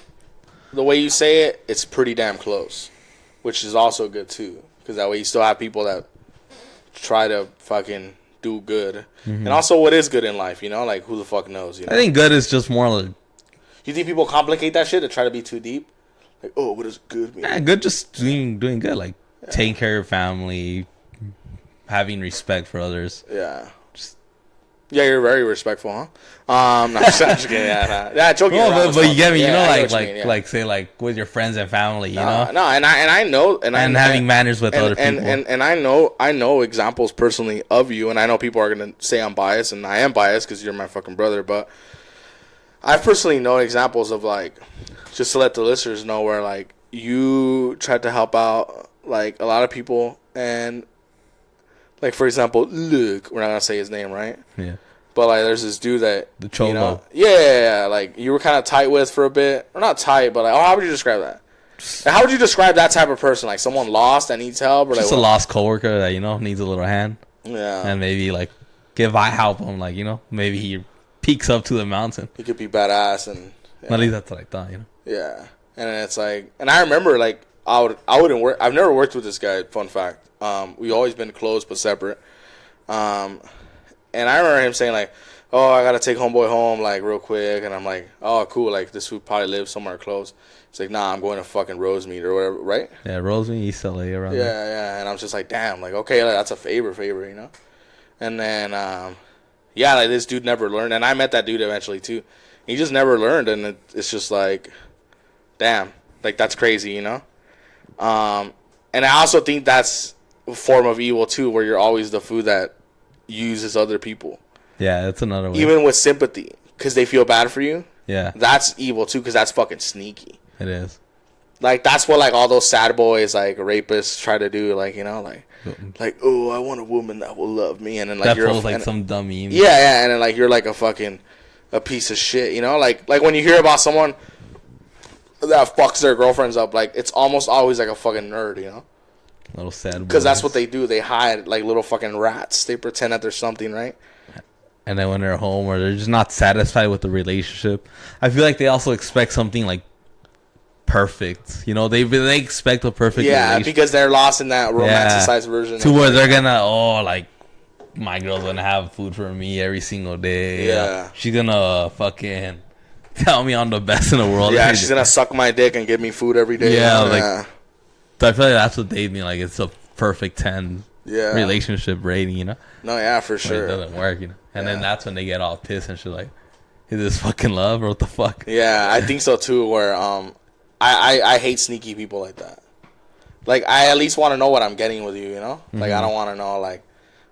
the way you say it, it's pretty damn close, which is also good too, because that way you still have people that try to fucking do good, and also what is good in life, you know, like who the fuck knows? You know? I think good is just more. You think people complicate that shit to try to be too deep? Like, oh, what does good mean? Yeah, good just doing good, like taking care of your family, having respect for others. Yeah. Yeah, you're very respectful, huh? No, I'm just kidding. Yeah, joking. No, but you get me. You know, like say like with your friends and family. You know. No, and I know, and having manners with other people. And I know examples personally of you, and I know people are gonna say I'm biased, and I am biased because you're my fucking brother. But I personally know examples of like, just to let the listeners know where like you tried to help out like a lot of people and. Like, for example, Luke, we're not going to say his name, right? Yeah. But, like, there's this dude that, the Chobo. You know, yeah, like, you were kind of tight with for a bit. Or not tight, but, like, how would you describe that? Like, how would you describe that type of person? Like, someone lost that needs help? Or just like, a lost coworker that, you know, needs a little hand. Yeah. And maybe, like, if I help him, like, you know, maybe he peaks up to the mountain. He could be badass and... Yeah. At least that's what I thought, you know? Yeah. And then it's like... And I remember, like, I wouldn't work... I've never worked with this guy, fun fact. We've always been close but separate. And I remember him saying like, "Oh, I gotta take homeboy home like real quick," and I'm like, "Oh, cool. Like this food probably lives somewhere close." It's like, "Nah, I'm going to fucking Rosemead or whatever, right?" Yeah, Rosemead, East LA, around there. Yeah. And I'm just like, "Damn, like okay, like, that's a favor, you know." And then, yeah, like this dude never learned, and I met that dude eventually too. He just never learned, and it's just like, damn, like that's crazy, you know. And I also think that's a form of evil too, where you're always the food that uses other people. Yeah, that's another way. Even with sympathy, because they feel bad for you. Yeah, that's evil too, because that's fucking sneaky. It is. Like that's what like all those sad boys, like rapists, try to do. Like you know, like oh, I want a woman that will love me, and then like that feels like some dummy. Yeah, and then like you're like a piece of shit. You know, like when you hear about someone that fucks their girlfriends up, like it's almost always like a fucking nerd. You know. Little sad because that's what they do. They hide like little fucking rats. They pretend that there's something, right? And then when they're home or they're just not satisfied with the relationship, I feel like they also expect something like perfect. You know, they expect a perfect relationship. Because they're lost in that romanticized version. To where they're gonna like my girl's gonna have food for me every single day. Yeah. She's gonna fucking tell me I'm the best in the world. Yeah, she's gonna suck my dick and give me food every day. Yeah, like. So I feel like that's what they mean. Like it's a perfect 10 relationship rating, you know? No, yeah, for sure. It doesn't work, you know? And then that's when they get all pissed and shit like, is this fucking love or what the fuck? Yeah, I think so too. Where I hate sneaky people like that. Like I at least want to know what I'm getting with you, you know? Like I don't want to know like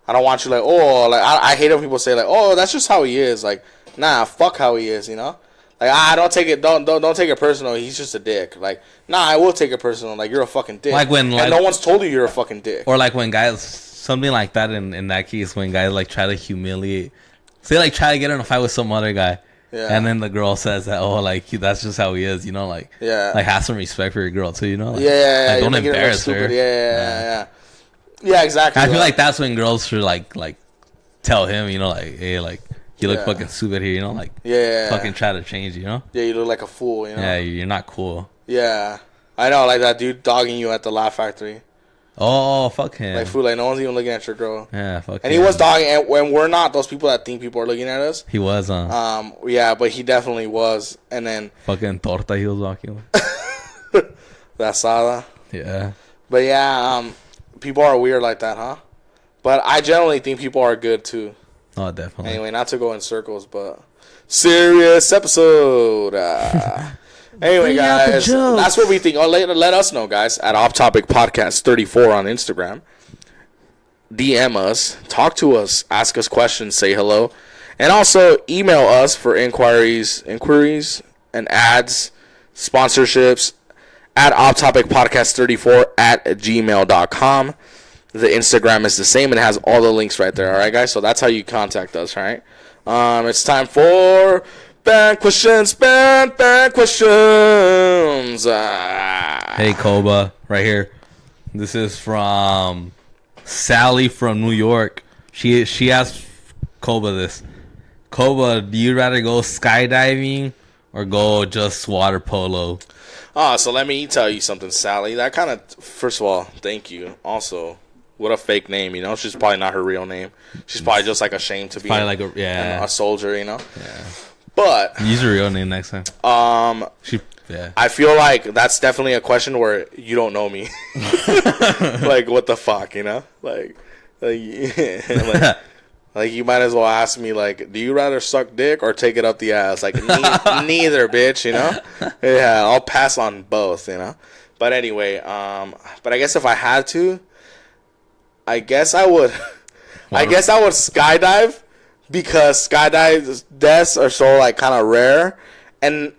I don't want you like oh like I hate when people say like oh that's just how he is. Like nah, fuck how he is, you know? Like don't take it don't take it personal. He's just a dick. Like nah, I will take it personal. Like you're a fucking dick. Like when and no one's told you you're a fucking dick. Or like when guys something like that in that case when guys like try to humiliate, say like try to get in a fight with some other guy, and then the girl says that oh like that's just how he is, you know, like like have some respect for your girl too, you know, like, like don't embarrass her. Yeah, exactly. I feel like that's when girls should like tell him, you know, like hey like. You look fucking stupid here, you know, like fucking try to change, you know. Yeah, you look like a fool, you know. Yeah, you're not cool. Yeah, I know, like that dude dogging you at the Laugh Factory. Oh, fuck him. Like, fool, like, no one's even looking at your girl. Yeah, fuck and him. he was dogging, and when we're not those people that think people are looking at us. He was, yeah, but he definitely was. And then... Fucking torta he was walking with. The asada. Yeah. But yeah, people are weird like that, huh? But I generally think people are good, too. Oh, definitely. Anyway, not to go in circles, but... Serious episode. Anyway, guys, that's what we think. Oh, let us know, guys, at Off Topic Podcast 34 on Instagram. DM us, talk to us, ask us questions, say hello, and also email us for inquiries and ads, sponsorships at offtopic podcast34@gmail.com. The Instagram is the same and it has all the links right there. All right, guys. So that's how you contact us. Right. It's time for bad questions. Hey, Koba, right here. This is from Sally from New York. She asked Koba this. Koba, do you rather go skydiving or go just water polo? So let me tell you something, Sally. That kind of, first of all, thank you. Also, what a fake name, you know? She's probably not her real name. She's probably just like ashamed to be a soldier, you know? Yeah. But use your real name next time. I feel like that's definitely a question where you don't know me. Like, what the fuck, you know? Like you might as well ask me, like, do you rather suck dick or take it up the ass? Like, neither, bitch, you know? Yeah, I'll pass on both, you know? But anyway, but I guess if I had to, I guess I would skydive, because skydive deaths are so, like, kind of rare. And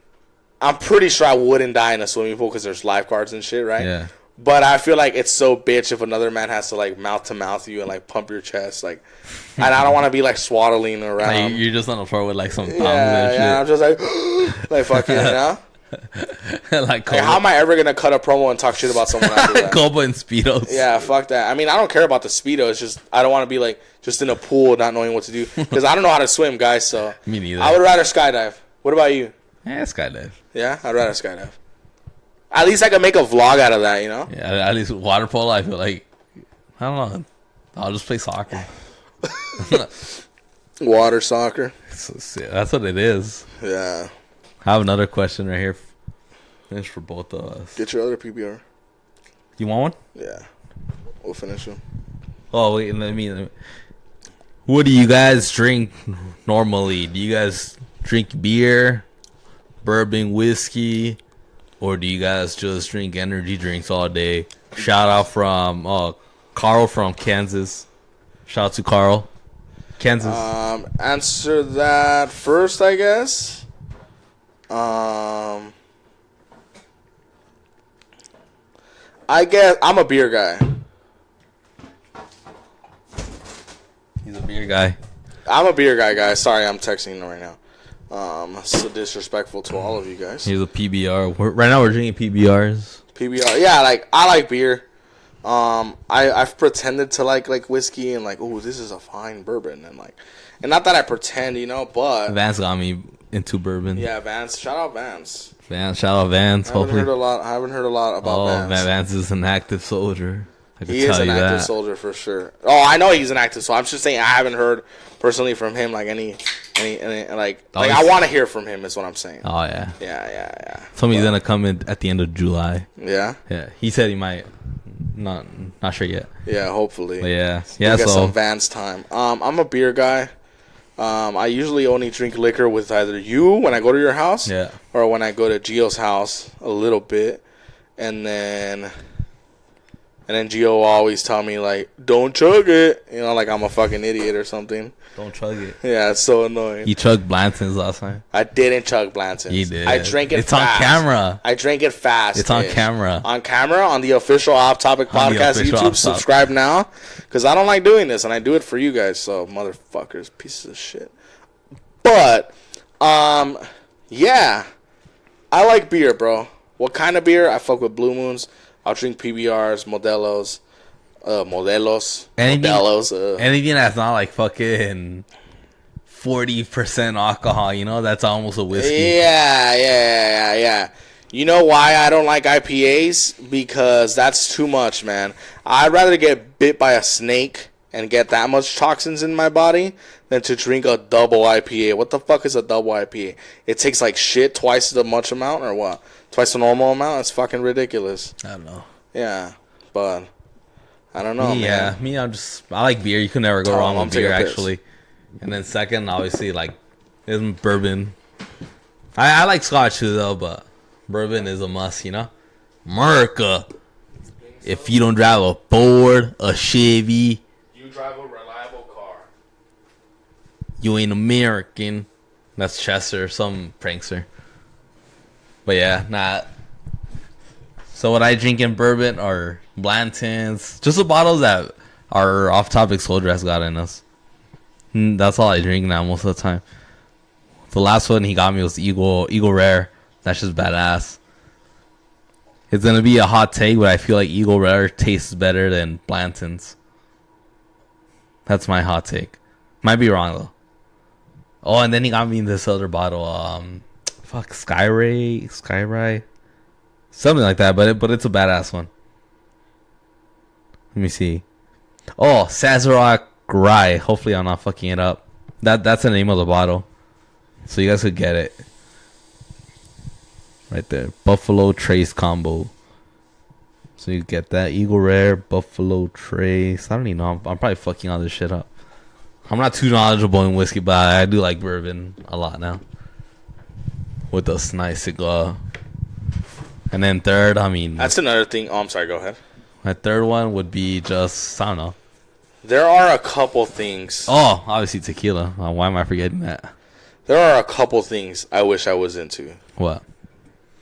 I'm pretty sure I wouldn't die in a swimming pool because there's lifeguards and shit, right? Yeah. But I feel like it's so bitch if another man has to, like, mouth-to-mouth you and, like, pump your chest. Like, and I don't want to be, like, swaddling around. Like, you're just on the floor with, like, some thongs and shit. Yeah, I'm just like, like, fucking, you know? Like, how am I ever going to cut a promo and talk shit about someone after that? Koba and Speedos. Yeah, fuck that. I mean, I don't care about the Speedo. It's just, I don't want to be, like, just in a pool not knowing what to do. Because I don't know how to swim, guys, so. Me neither. I would rather skydive. What about you? Yeah, skydive. Yeah, I'd rather skydive. At least I can make a vlog out of that, you know? Yeah, at least water polo, I feel like, I don't know. I'll just play soccer. Water soccer. That's what it is. Yeah. I have another question right here. Finish for both of us. Get your other PBR. You want one? Yeah. We'll finish them. Oh, wait, let me. What do you guys drink normally? Do you guys drink beer, bourbon, whiskey, or do you guys just drink energy drinks all day? Shout out from Carl from Kansas. Shout out to Carl. Kansas. Answer that first, I guess. I guess I'm a beer guy. He's a beer guy. I'm a beer guy, guys. Sorry, I'm texting him right now. So disrespectful to all of you guys. He's a PBR. Right now we're drinking PBRs. PBR, yeah. Like, I like beer. I've pretended to like whiskey and like, oh, this is a fine bourbon, and like, and not that I pretend, you know, but Vance got me into bourbon. Yeah, Vance. Shout out Vance. Shout out Vance. I haven't heard a lot about Vance. Vance is an active soldier. He is an active soldier for sure. Oh, I know he's an active soldier. I'm just saying I haven't heard personally from him like any like I want to hear from him is what I'm saying. Oh yeah. Yeah. Told me he's gonna come in at the end of July. Yeah. Yeah. He said he might. Not sure yet. Yeah, hopefully. But yeah. Get some Vance time. I'm a beer guy. I usually only drink liquor with either you when I go to your house, or when I go to Gio's house a little bit, and then Gio will always tell me like, "Don't chug it," you know, like I'm a fucking idiot or something. Don't chug it. Yeah, it's so annoying. You chugged Blanton's last time. I didn't chug Blanton's. You did. I drank it. It's fast. On camera. I drank it fast. It's on camera. On camera on the official Off Topic Podcast YouTube. Subscribe now, because I don't like doing this, and I do it for you guys. So motherfuckers, pieces of shit. But, yeah, I like beer, bro. What kind of beer? I fuck with Blue Moons. I'll drink PBRs, Modelos. Anything that's not like fucking 40% alcohol, you know, that's almost a whiskey. Yeah. You know why I don't like IPAs? Because that's too much, man. I'd rather get bit by a snake and get that much toxins in my body than to drink a double IPA. What the fuck is a double IPA? It takes like shit, twice the much amount or what? Twice the normal amount? It's fucking ridiculous. I don't know. Yeah, but I don't know, man. Yeah, I like beer. You can never go wrong with beer, actually. And then second, obviously, like, is bourbon. I like Scotch too, though, but bourbon is a must, you know? America. If you don't drive a Ford, a Chevy, you drive a reliable car. You ain't American. That's Chester, some prankster. But yeah, nah. So what I drink in bourbon are Blantons. Just the bottles that our off-topic soldier has got in us. That's all I drink now most of the time. The last one he got me was Eagle Rare. That's just badass. It's going to be a hot take, but I feel like Eagle Rare tastes better than Blanton's. That's my hot take. Might be wrong, though. Oh, and then he got me this other bottle. Skyray? Something like that, but it's a badass one. Let me see. Oh, Sazerac Rye. Hopefully I'm not fucking it up. That's the name of the bottle. So you guys could get it. Right there. Buffalo Trace combo. So you get that. Eagle Rare, Buffalo Trace. I don't even know. I'm probably fucking all this shit up. I'm not too knowledgeable in whiskey, but I do like bourbon a lot now. With this nice cigar. And then third, I mean... That's another thing. Oh, I'm sorry. Go ahead. My third one would be just... I don't know. There are a couple things. Oh, obviously tequila. Why am I forgetting that? There are a couple things I wish I was into. What?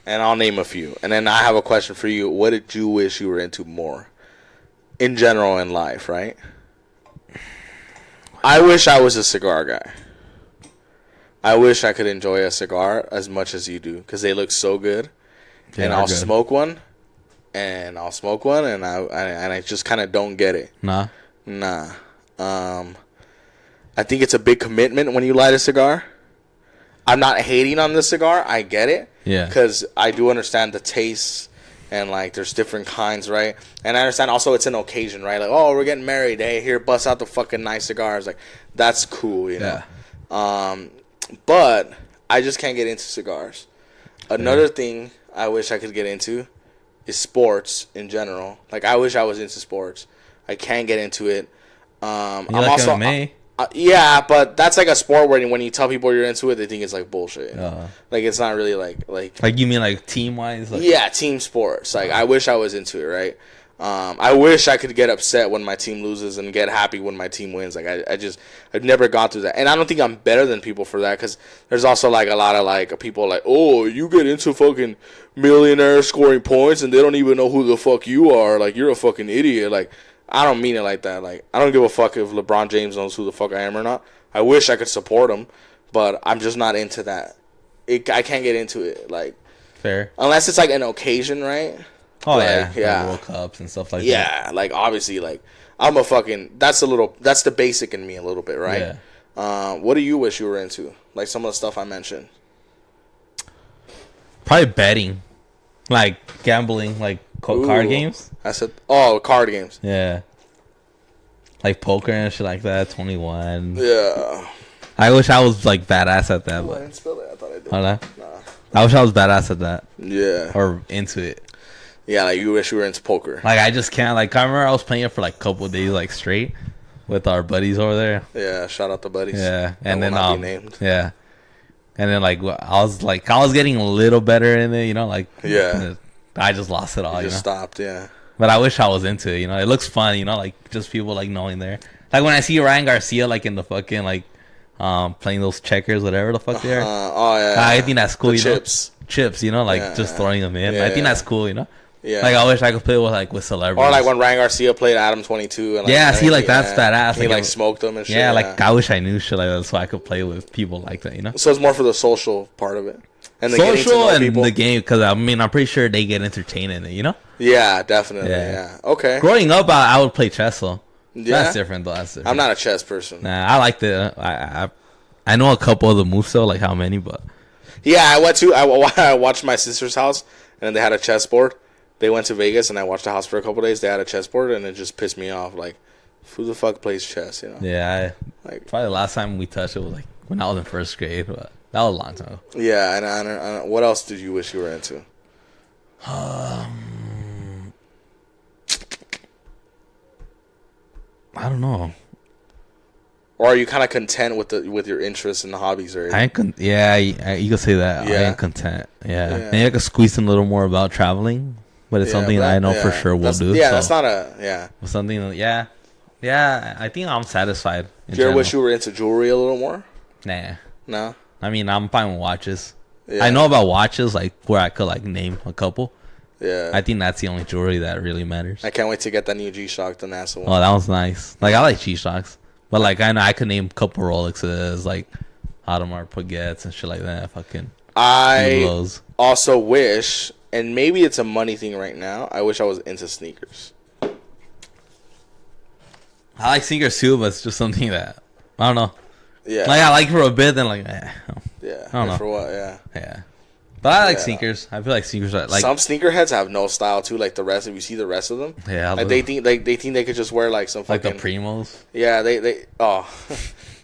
And I'll name a few. And then I have a question for you. What did you wish you were into more? In general in life, right? I wish I was a cigar guy. I wish I could enjoy a cigar as much as you do. Because they look so good. And I'll smoke one. And I'll smoke one. And I just kind of don't get it. Nah. I think it's a big commitment when you light a cigar. I'm not hating on the cigar. I get it. Yeah. Because I do understand the taste and, like, there's different kinds, right? And I understand also it's an occasion, right? Like, oh, we're getting married. Hey, here, bust out the fucking nice cigars. Like, that's cool, you know? Yeah. But I just can't get into cigars. Another thing I wish I could get into is sports in general. Like, I wish I was into sports. I can't get into it. I'm like also... MMA? Yeah, but that's like a sport where when you tell people you're into it, they think it's like bullshit. Like it's not really like you mean like team wise? Like... Yeah, team sports. Like I wish I was into it, right? I wish I could get upset when my team loses and get happy when my team wins. Like I've never gone through that, and I don't think I'm better than people for that because there's also like a lot of like people like, oh, you get into fucking millionaires scoring points and they don't even know who the fuck you are. Like you're a fucking idiot. Like. I don't mean it like that. Like, I don't give a fuck if LeBron James knows who the fuck I am or not. I wish I could support him, but I'm just not into that. I can't get into it. Like, fair. Unless it's like an occasion, right? Oh, like, yeah. Like World Cups and stuff like that. Yeah, like, obviously, like, I'm a fucking... That's the basic in me a little bit, right? Yeah. What do you wish you were into? Like, some of the stuff I mentioned. Probably betting. Like, gambling, like... Card games? I said, card games. Yeah. Like poker and shit like that, 21. Yeah. I wish I was like badass at that. I didn't spell it. I thought I did. Nah. I wish I was badass at that. Yeah. Or into it. Yeah, like you wish you were into poker. Like I just can't. Like I remember I was playing it for like a couple of days like straight with our buddies over there. Yeah, shout out the buddies. Yeah. And then named. Yeah. And then like I was getting a little better in it, you know, like yeah. I just lost it all. You just stopped, yeah. But I wish I was into it, you know. It looks fun, you know, like just people like knowing there. Like when I see Ryan Garcia like in the fucking like playing those checkers, whatever the fuck they are. Oh yeah. I think that's cool, the you chips. know. Chips, you know, like just throwing them in. I think that's cool, you know. Yeah. Like I wish I could play with celebrities. Or like when Ryan Garcia played Adam 22 and like, see, like that's badass. He like smoked them and shit. Yeah, like I wish I knew shit like that so I could play with people like that, you know. So it's more for the social part of it. And the social and people. The game, because I mean I'm pretty sure they get entertained in it, you know. Yeah, definitely. Yeah. Okay. Growing up, I would play chess though. Yeah. That's different though. I'm not a chess person. Nah, I like the. I know a couple of the moves though, like how many, but Yeah, I watched my sister's house, and then they had a chessboard. They went to Vegas, and I watched the house for a couple of days. They had a chessboard, and it just pissed me off. Like, who the fuck plays chess, you know? Yeah, probably the last time we touched it was like when I was in first grade, but that was a long time ago. Yeah, and what else did you wish you were into? I don't know. Or are you kind of content with your interests and hobbies? Or you could say that. Yeah. I ain't content. Yeah. Maybe I could squeeze in a little more about traveling, but it's something that I know for sure we'll do. Yeah, so. That's not a something. Yeah. I think I'm satisfied. Do you ever wish you were into jewelry a little more? Nah. No. I mean, I'm fine with watches. Yeah. I know about watches, like where I could like name a couple. Yeah. I think that's the only jewelry that really matters. I can't wait to get that new G-Shock, the NASA one. Oh, that was nice. Like I like G-Shocks. But, like, I know I could name a couple Rolexes, like, Audemars Piguets and shit like that. Fucking I also wish, and maybe it's a money thing right now, I wish I was into sneakers. I like sneakers, too, but it's just something that, I don't know. Yeah. Like, I like for a bit, then, like, yeah. I don't know. For what, yeah. Yeah. But I like sneakers. I feel like sneakers are like some sneakerheads have no style too. Like the rest, if you see the rest of them, yeah, like they think they could just wear like some fucking like the Primos. Yeah, they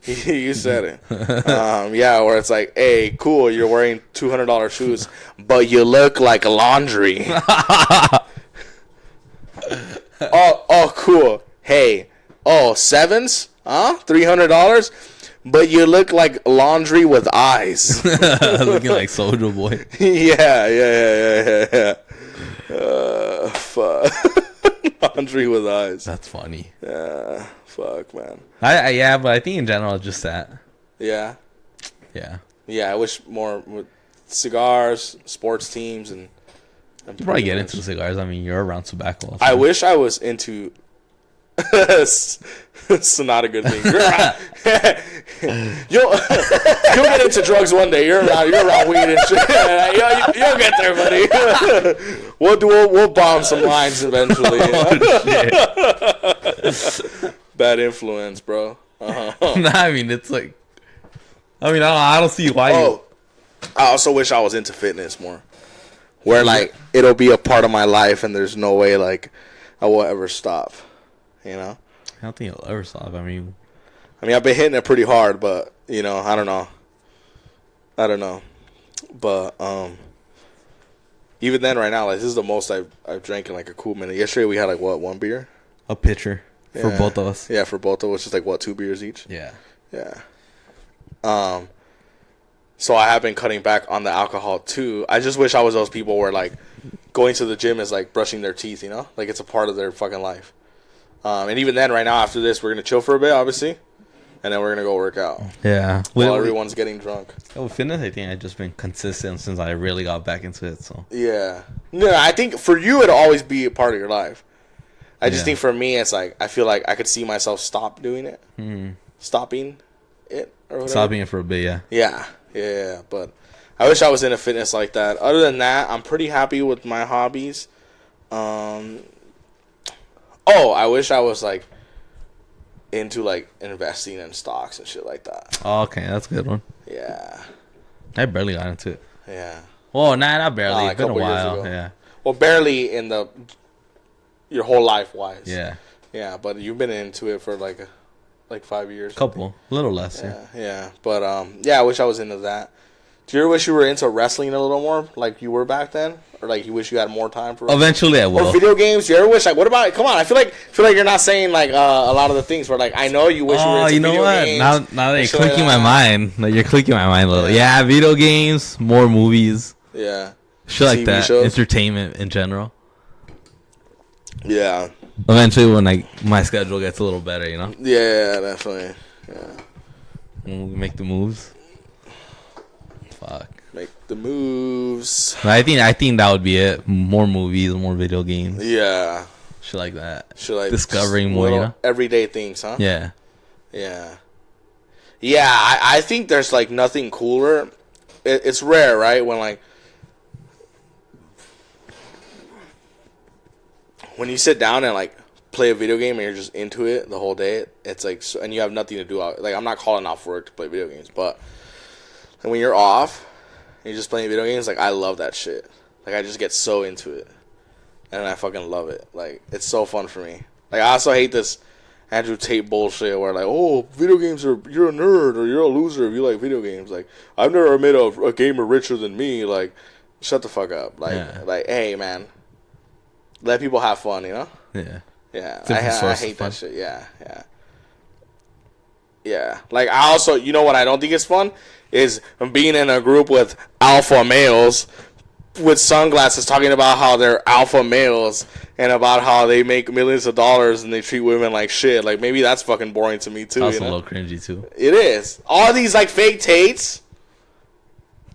you said it. Yeah, where it's like, hey, cool, you're wearing $200 shoes, but you look like laundry. oh, cool. Hey, sevens? Huh? $300? But you look like laundry with eyes. Looking like Soldier Boy. Yeah. Fuck. Laundry with eyes. That's funny. Yeah. Fuck, man. Yeah, but I think in general it's just that. Yeah. Yeah. Yeah, I wish more with cigars, sports teams, and you probably get into cigars. I mean, you're around tobacco. I wish I was into... It's not a good thing. You'll get into drugs one day. You're around weed and shit. You'll get there, buddy. We'll bomb some lines eventually. Bad influence, bro. Nah, I mean it's like, I don't see why. I also wish I was into fitness more, where like it'll be a part of my life, and there's no way like I will ever stop. You know? I don't think it'll ever stop. I mean, I've been hitting it pretty hard, but, I don't know. But, even then right now, like, this is the most I've drank in, like, a cool minute. Yesterday we had, like, what, one beer? A pitcher. For both of us. Yeah, for both of us. Just, like, what, 2 beers each? Yeah. Yeah. So I have been cutting back on the alcohol, too. I just wish I was those people where, like, going to the gym is, like, brushing their teeth, you know? Like, it's a part of their fucking life. And even then, right now, after this, we're going to chill for a bit, obviously. And then we're going to go work out. Yeah. While everyone's getting drunk. With fitness, I think I've just been consistent since I really got back into it. So yeah. No, I think for you, it'll always be a part of your life. I just think for me, it's like, I feel like I could see myself stop doing it. Mm-hmm. Stopping it or whatever. Stopping it for a bit, yeah. Yeah. But I wish I was into fitness like that. Other than that, I'm pretty happy with my hobbies. I wish I was, like, into, like, investing in stocks and shit like that. Oh, okay. That's a good one. Yeah. I barely got into it. Yeah. Well, not barely. It's been a while. Yeah. Well, barely in your whole life-wise. Yeah. Yeah, but you've been into it for, like 5 years. Couple. A little less, Yeah. But, I wish I was into that. Do you ever wish you were into wrestling a little more, like you were back then, or like you wish you had more time for? Eventually, I will. Or video games. Do you ever wish like? What about? Come on, I feel like you're not saying like a lot of the things. Where like I know you wish you were into video games. Now that you're clicking my mind, you're clicking my mind a little. Yeah, video games, more movies. Yeah, shit like that. Shows. Entertainment in general. Yeah. Eventually, when my schedule gets a little better, you know. Yeah, definitely. Yeah. When we make the moves. Fuck. Make the moves. I think that would be it. More movies, more video games. Yeah. Shit like that. Shit like discovering more, you know? Everyday things, huh? Yeah. Yeah. Yeah, I think there's like nothing cooler. It's rare, right? When you sit down and like play a video game and you're just into it the whole day, it's like, and you have nothing to do. Like, I'm not calling off work to play video games, but when you're off and you're just playing video games, like, I love that shit. Like, I just get so into it. And I fucking love it. Like, it's so fun for me. Like, I also hate this Andrew Tate bullshit where, like, oh, video games are, you're a nerd or you're a loser if you like video games. Like, I've never met a gamer richer than me. Like, shut the fuck up. Like, hey, man. Let people have fun, you know? Yeah. Yeah. I hate that shit. Yeah. Yeah. Like, I also, you know what I don't think is fun? Is being in a group with alpha males with sunglasses talking about how they're alpha males and about how they make millions of dollars and they treat women like shit. Like, maybe that's fucking boring to me, too. That's a little cringy, too. It is. All these, like, fake Tates.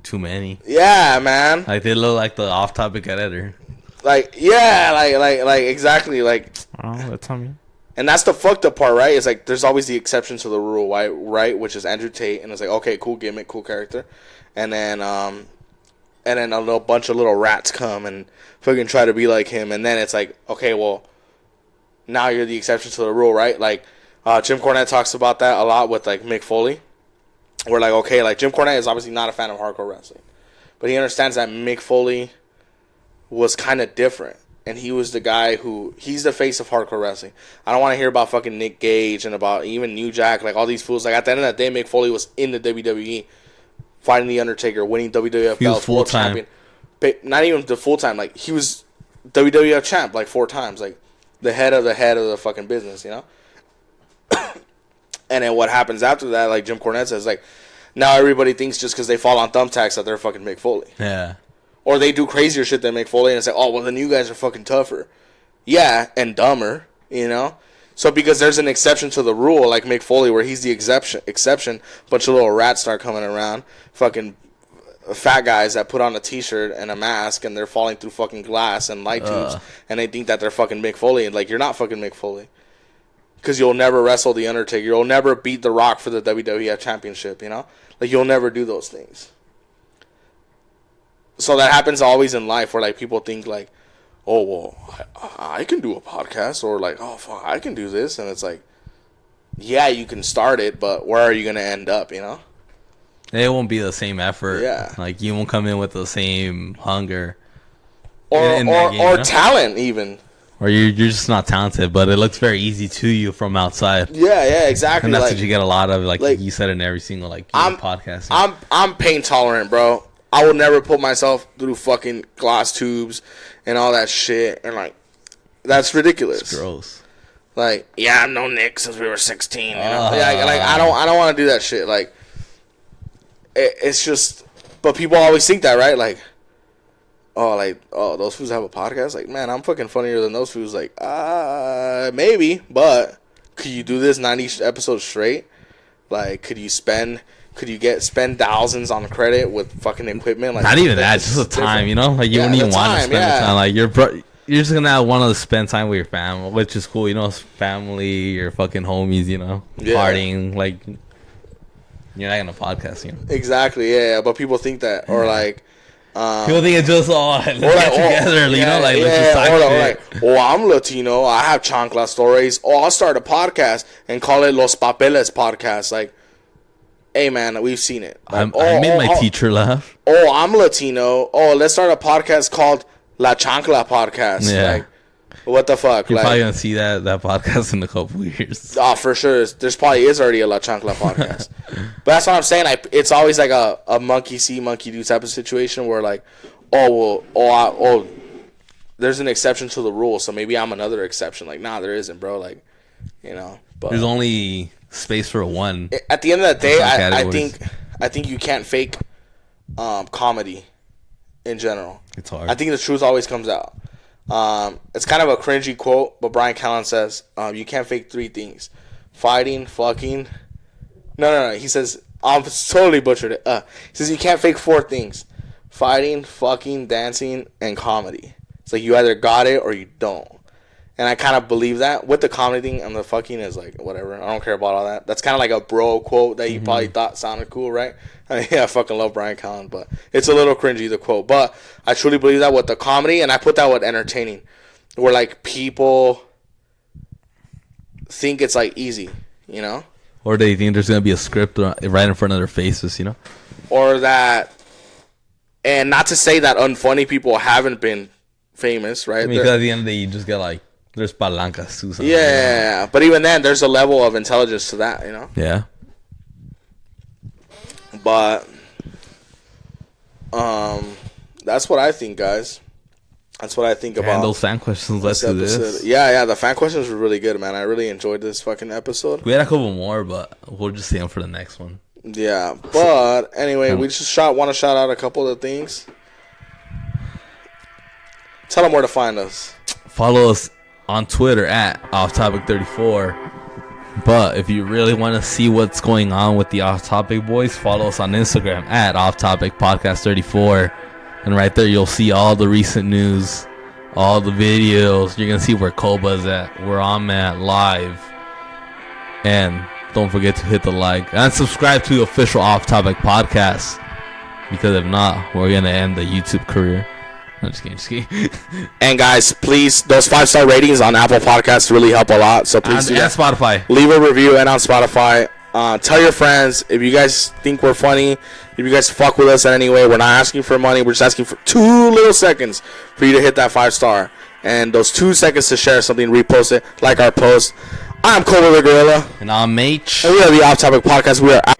Too many. Yeah, man. Like, they look like the off-topic editor. Like, yeah, like, exactly, like. Oh, that's on me. And that's the fucked up part, right? It's like, there's always the exception to the rule, right? Which is Andrew Tate, and it's like, okay, cool gimmick, cool character. And then a little bunch of little rats come and fucking try to be like him, and then it's like, okay, well, now you're the exception to the rule, right? Like, Jim Cornette talks about that a lot with, like, Mick Foley. We're like, okay, like, Jim Cornette is obviously not a fan of hardcore wrestling, but he understands that Mick Foley was kind of different, and he was the guy he's the face of hardcore wrestling. I don't want to hear about fucking Nick Gage and about even New Jack, like, all these fools. Like, at the end of the day, Mick Foley was in the WWE, fighting The Undertaker, winning WWF belts, world champion. Not even the full time. Like, he was WWF champ like 4 times. Like, the head of the fucking business, you know? And then what happens after that, like Jim Cornette says, like, now everybody thinks just because they fall on thumbtacks that they're fucking Mick Foley. Yeah. Or they do crazier shit than Mick Foley and it's like, oh, well, then you guys are fucking tougher. Yeah, and dumber, you know? So because there's an exception to the rule, like Mick Foley, where he's the exception, bunch of little rats start coming around, fucking fat guys that put on a t-shirt and a mask and they're falling through fucking glass and light tubes, and they think that they're fucking Mick Foley, and like, you're not fucking Mick Foley. Because you'll never wrestle The Undertaker. You'll never beat The Rock for the WWF Championship, you know? Like, you'll never do those things. So that happens always in life where, like, people think, like, oh, well, I can do a podcast, or like, oh, fuck, I can do this, and it's like, yeah, you can start it, but where are you going to end up, you know? It won't be the same effort. Yeah. Like, you won't come in with the same hunger. Or talent, even. Or you're just not talented, but it looks very easy to you from outside. Yeah, exactly. And that's what you get a lot of, like you said in every single, like, podcast. I'm pain tolerant, bro. I would never put myself through fucking glass tubes and all that shit, and like, that's ridiculous. It's gross. Like, yeah, I've known Nick since we were 16. You know? Like, I don't want to do that shit. Like, it's just, but people always think that, right? Like, those fools have a podcast. Like, man, I'm fucking funnier than those fools. Like, maybe, but could you do this 90 episodes straight? Like, could you spend thousands on credit with fucking equipment? Like, not even that, just the time, you know? Like, you wouldn't even want to spend the time. Like, you're just gonna want to spend time with your family, which is cool, you know? Family, your fucking homies, you know? Partying, like, you're not gonna podcast, you know? Exactly, yeah. But people think that, or like, people think it's just let's get together, you know, like, let's just talk shit. Like, I'm Latino, I have chancla stories. I'll start a podcast and call it Los Papeles Podcast. Like, hey, man, we've seen it. Like, I made my teacher laugh. Oh, I'm Latino. Oh, let's start a podcast called La Chancla Podcast. Yeah. Like, what the fuck? You're like, probably going to see that podcast in a couple years. Oh, for sure. There's probably is already a La Chancla podcast. But that's what I'm saying. It's always like a monkey see, monkey do type of situation where, like, there's an exception to the rule, so maybe I'm another exception. Like, nah, there isn't, bro. Like, you know. But there's only space for one. At the end of the day, I think you can't fake comedy in general. It's hard. I think the truth always comes out. It's kind of a cringy quote, but Brian Callen says, you can't fake 3 things. Fighting, fucking. No. He says, I'm totally butchered it. He says you can't fake 4 things. Fighting, fucking, dancing, and comedy. It's like you either got it or you don't. And I kind of believe that. With the comedy thing and the fucking is like, whatever. I don't care about all that. That's kind of like a bro quote that you probably thought sounded cool, right? I mean, yeah, I fucking love Brian Callen, but it's a little cringy, the quote. But I truly believe that with the comedy, and I put that with entertaining. Where, like, people think it's, like, easy, you know? Or they think there's going to be a script right in front of their faces, you know? Or that And not to say that unfunny people haven't been famous, right? Because at the end of the day, you just get like, there's palancas too. Yeah, but even then, there's a level of intelligence to that, you know? Yeah. But, that's what I think, guys. That's what I think about. And those fan questions led to this. Yeah, the fan questions were really good, man. I really enjoyed this fucking episode. We had a couple more, but we'll just see them for the next one. Yeah, but anyway, we just want to shout out a couple of things. Tell them where to find us. Follow us on Twitter at OffTopic34. But if you really want to see what's going on with the Off Topic boys, follow us on Instagram at OffTopicPodcast34. And right there, you'll see all the recent news, all the videos. You're going to see where Koba's at, where I'm at, live. And don't forget to hit the like and subscribe to the official Off Topic podcast. Because if not, we're going to end the YouTube career. I'm just kidding. And guys, please, those 5-star ratings on Apple Podcasts really help a lot. So please and Spotify. Leave a review and on Spotify. Tell your friends if you guys think we're funny. If you guys fuck with us in any way, we're not asking for money. We're just asking for 2 little seconds for you to hit that 5-star. And those 2 seconds to share something, repost it, like our post. I'm Cole the Gorilla. And I'm H. And we are the Off Topic Podcast. We are out.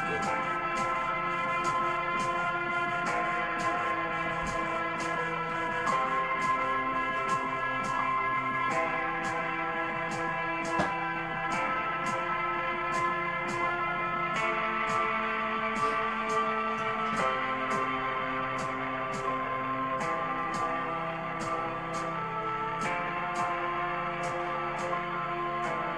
Good.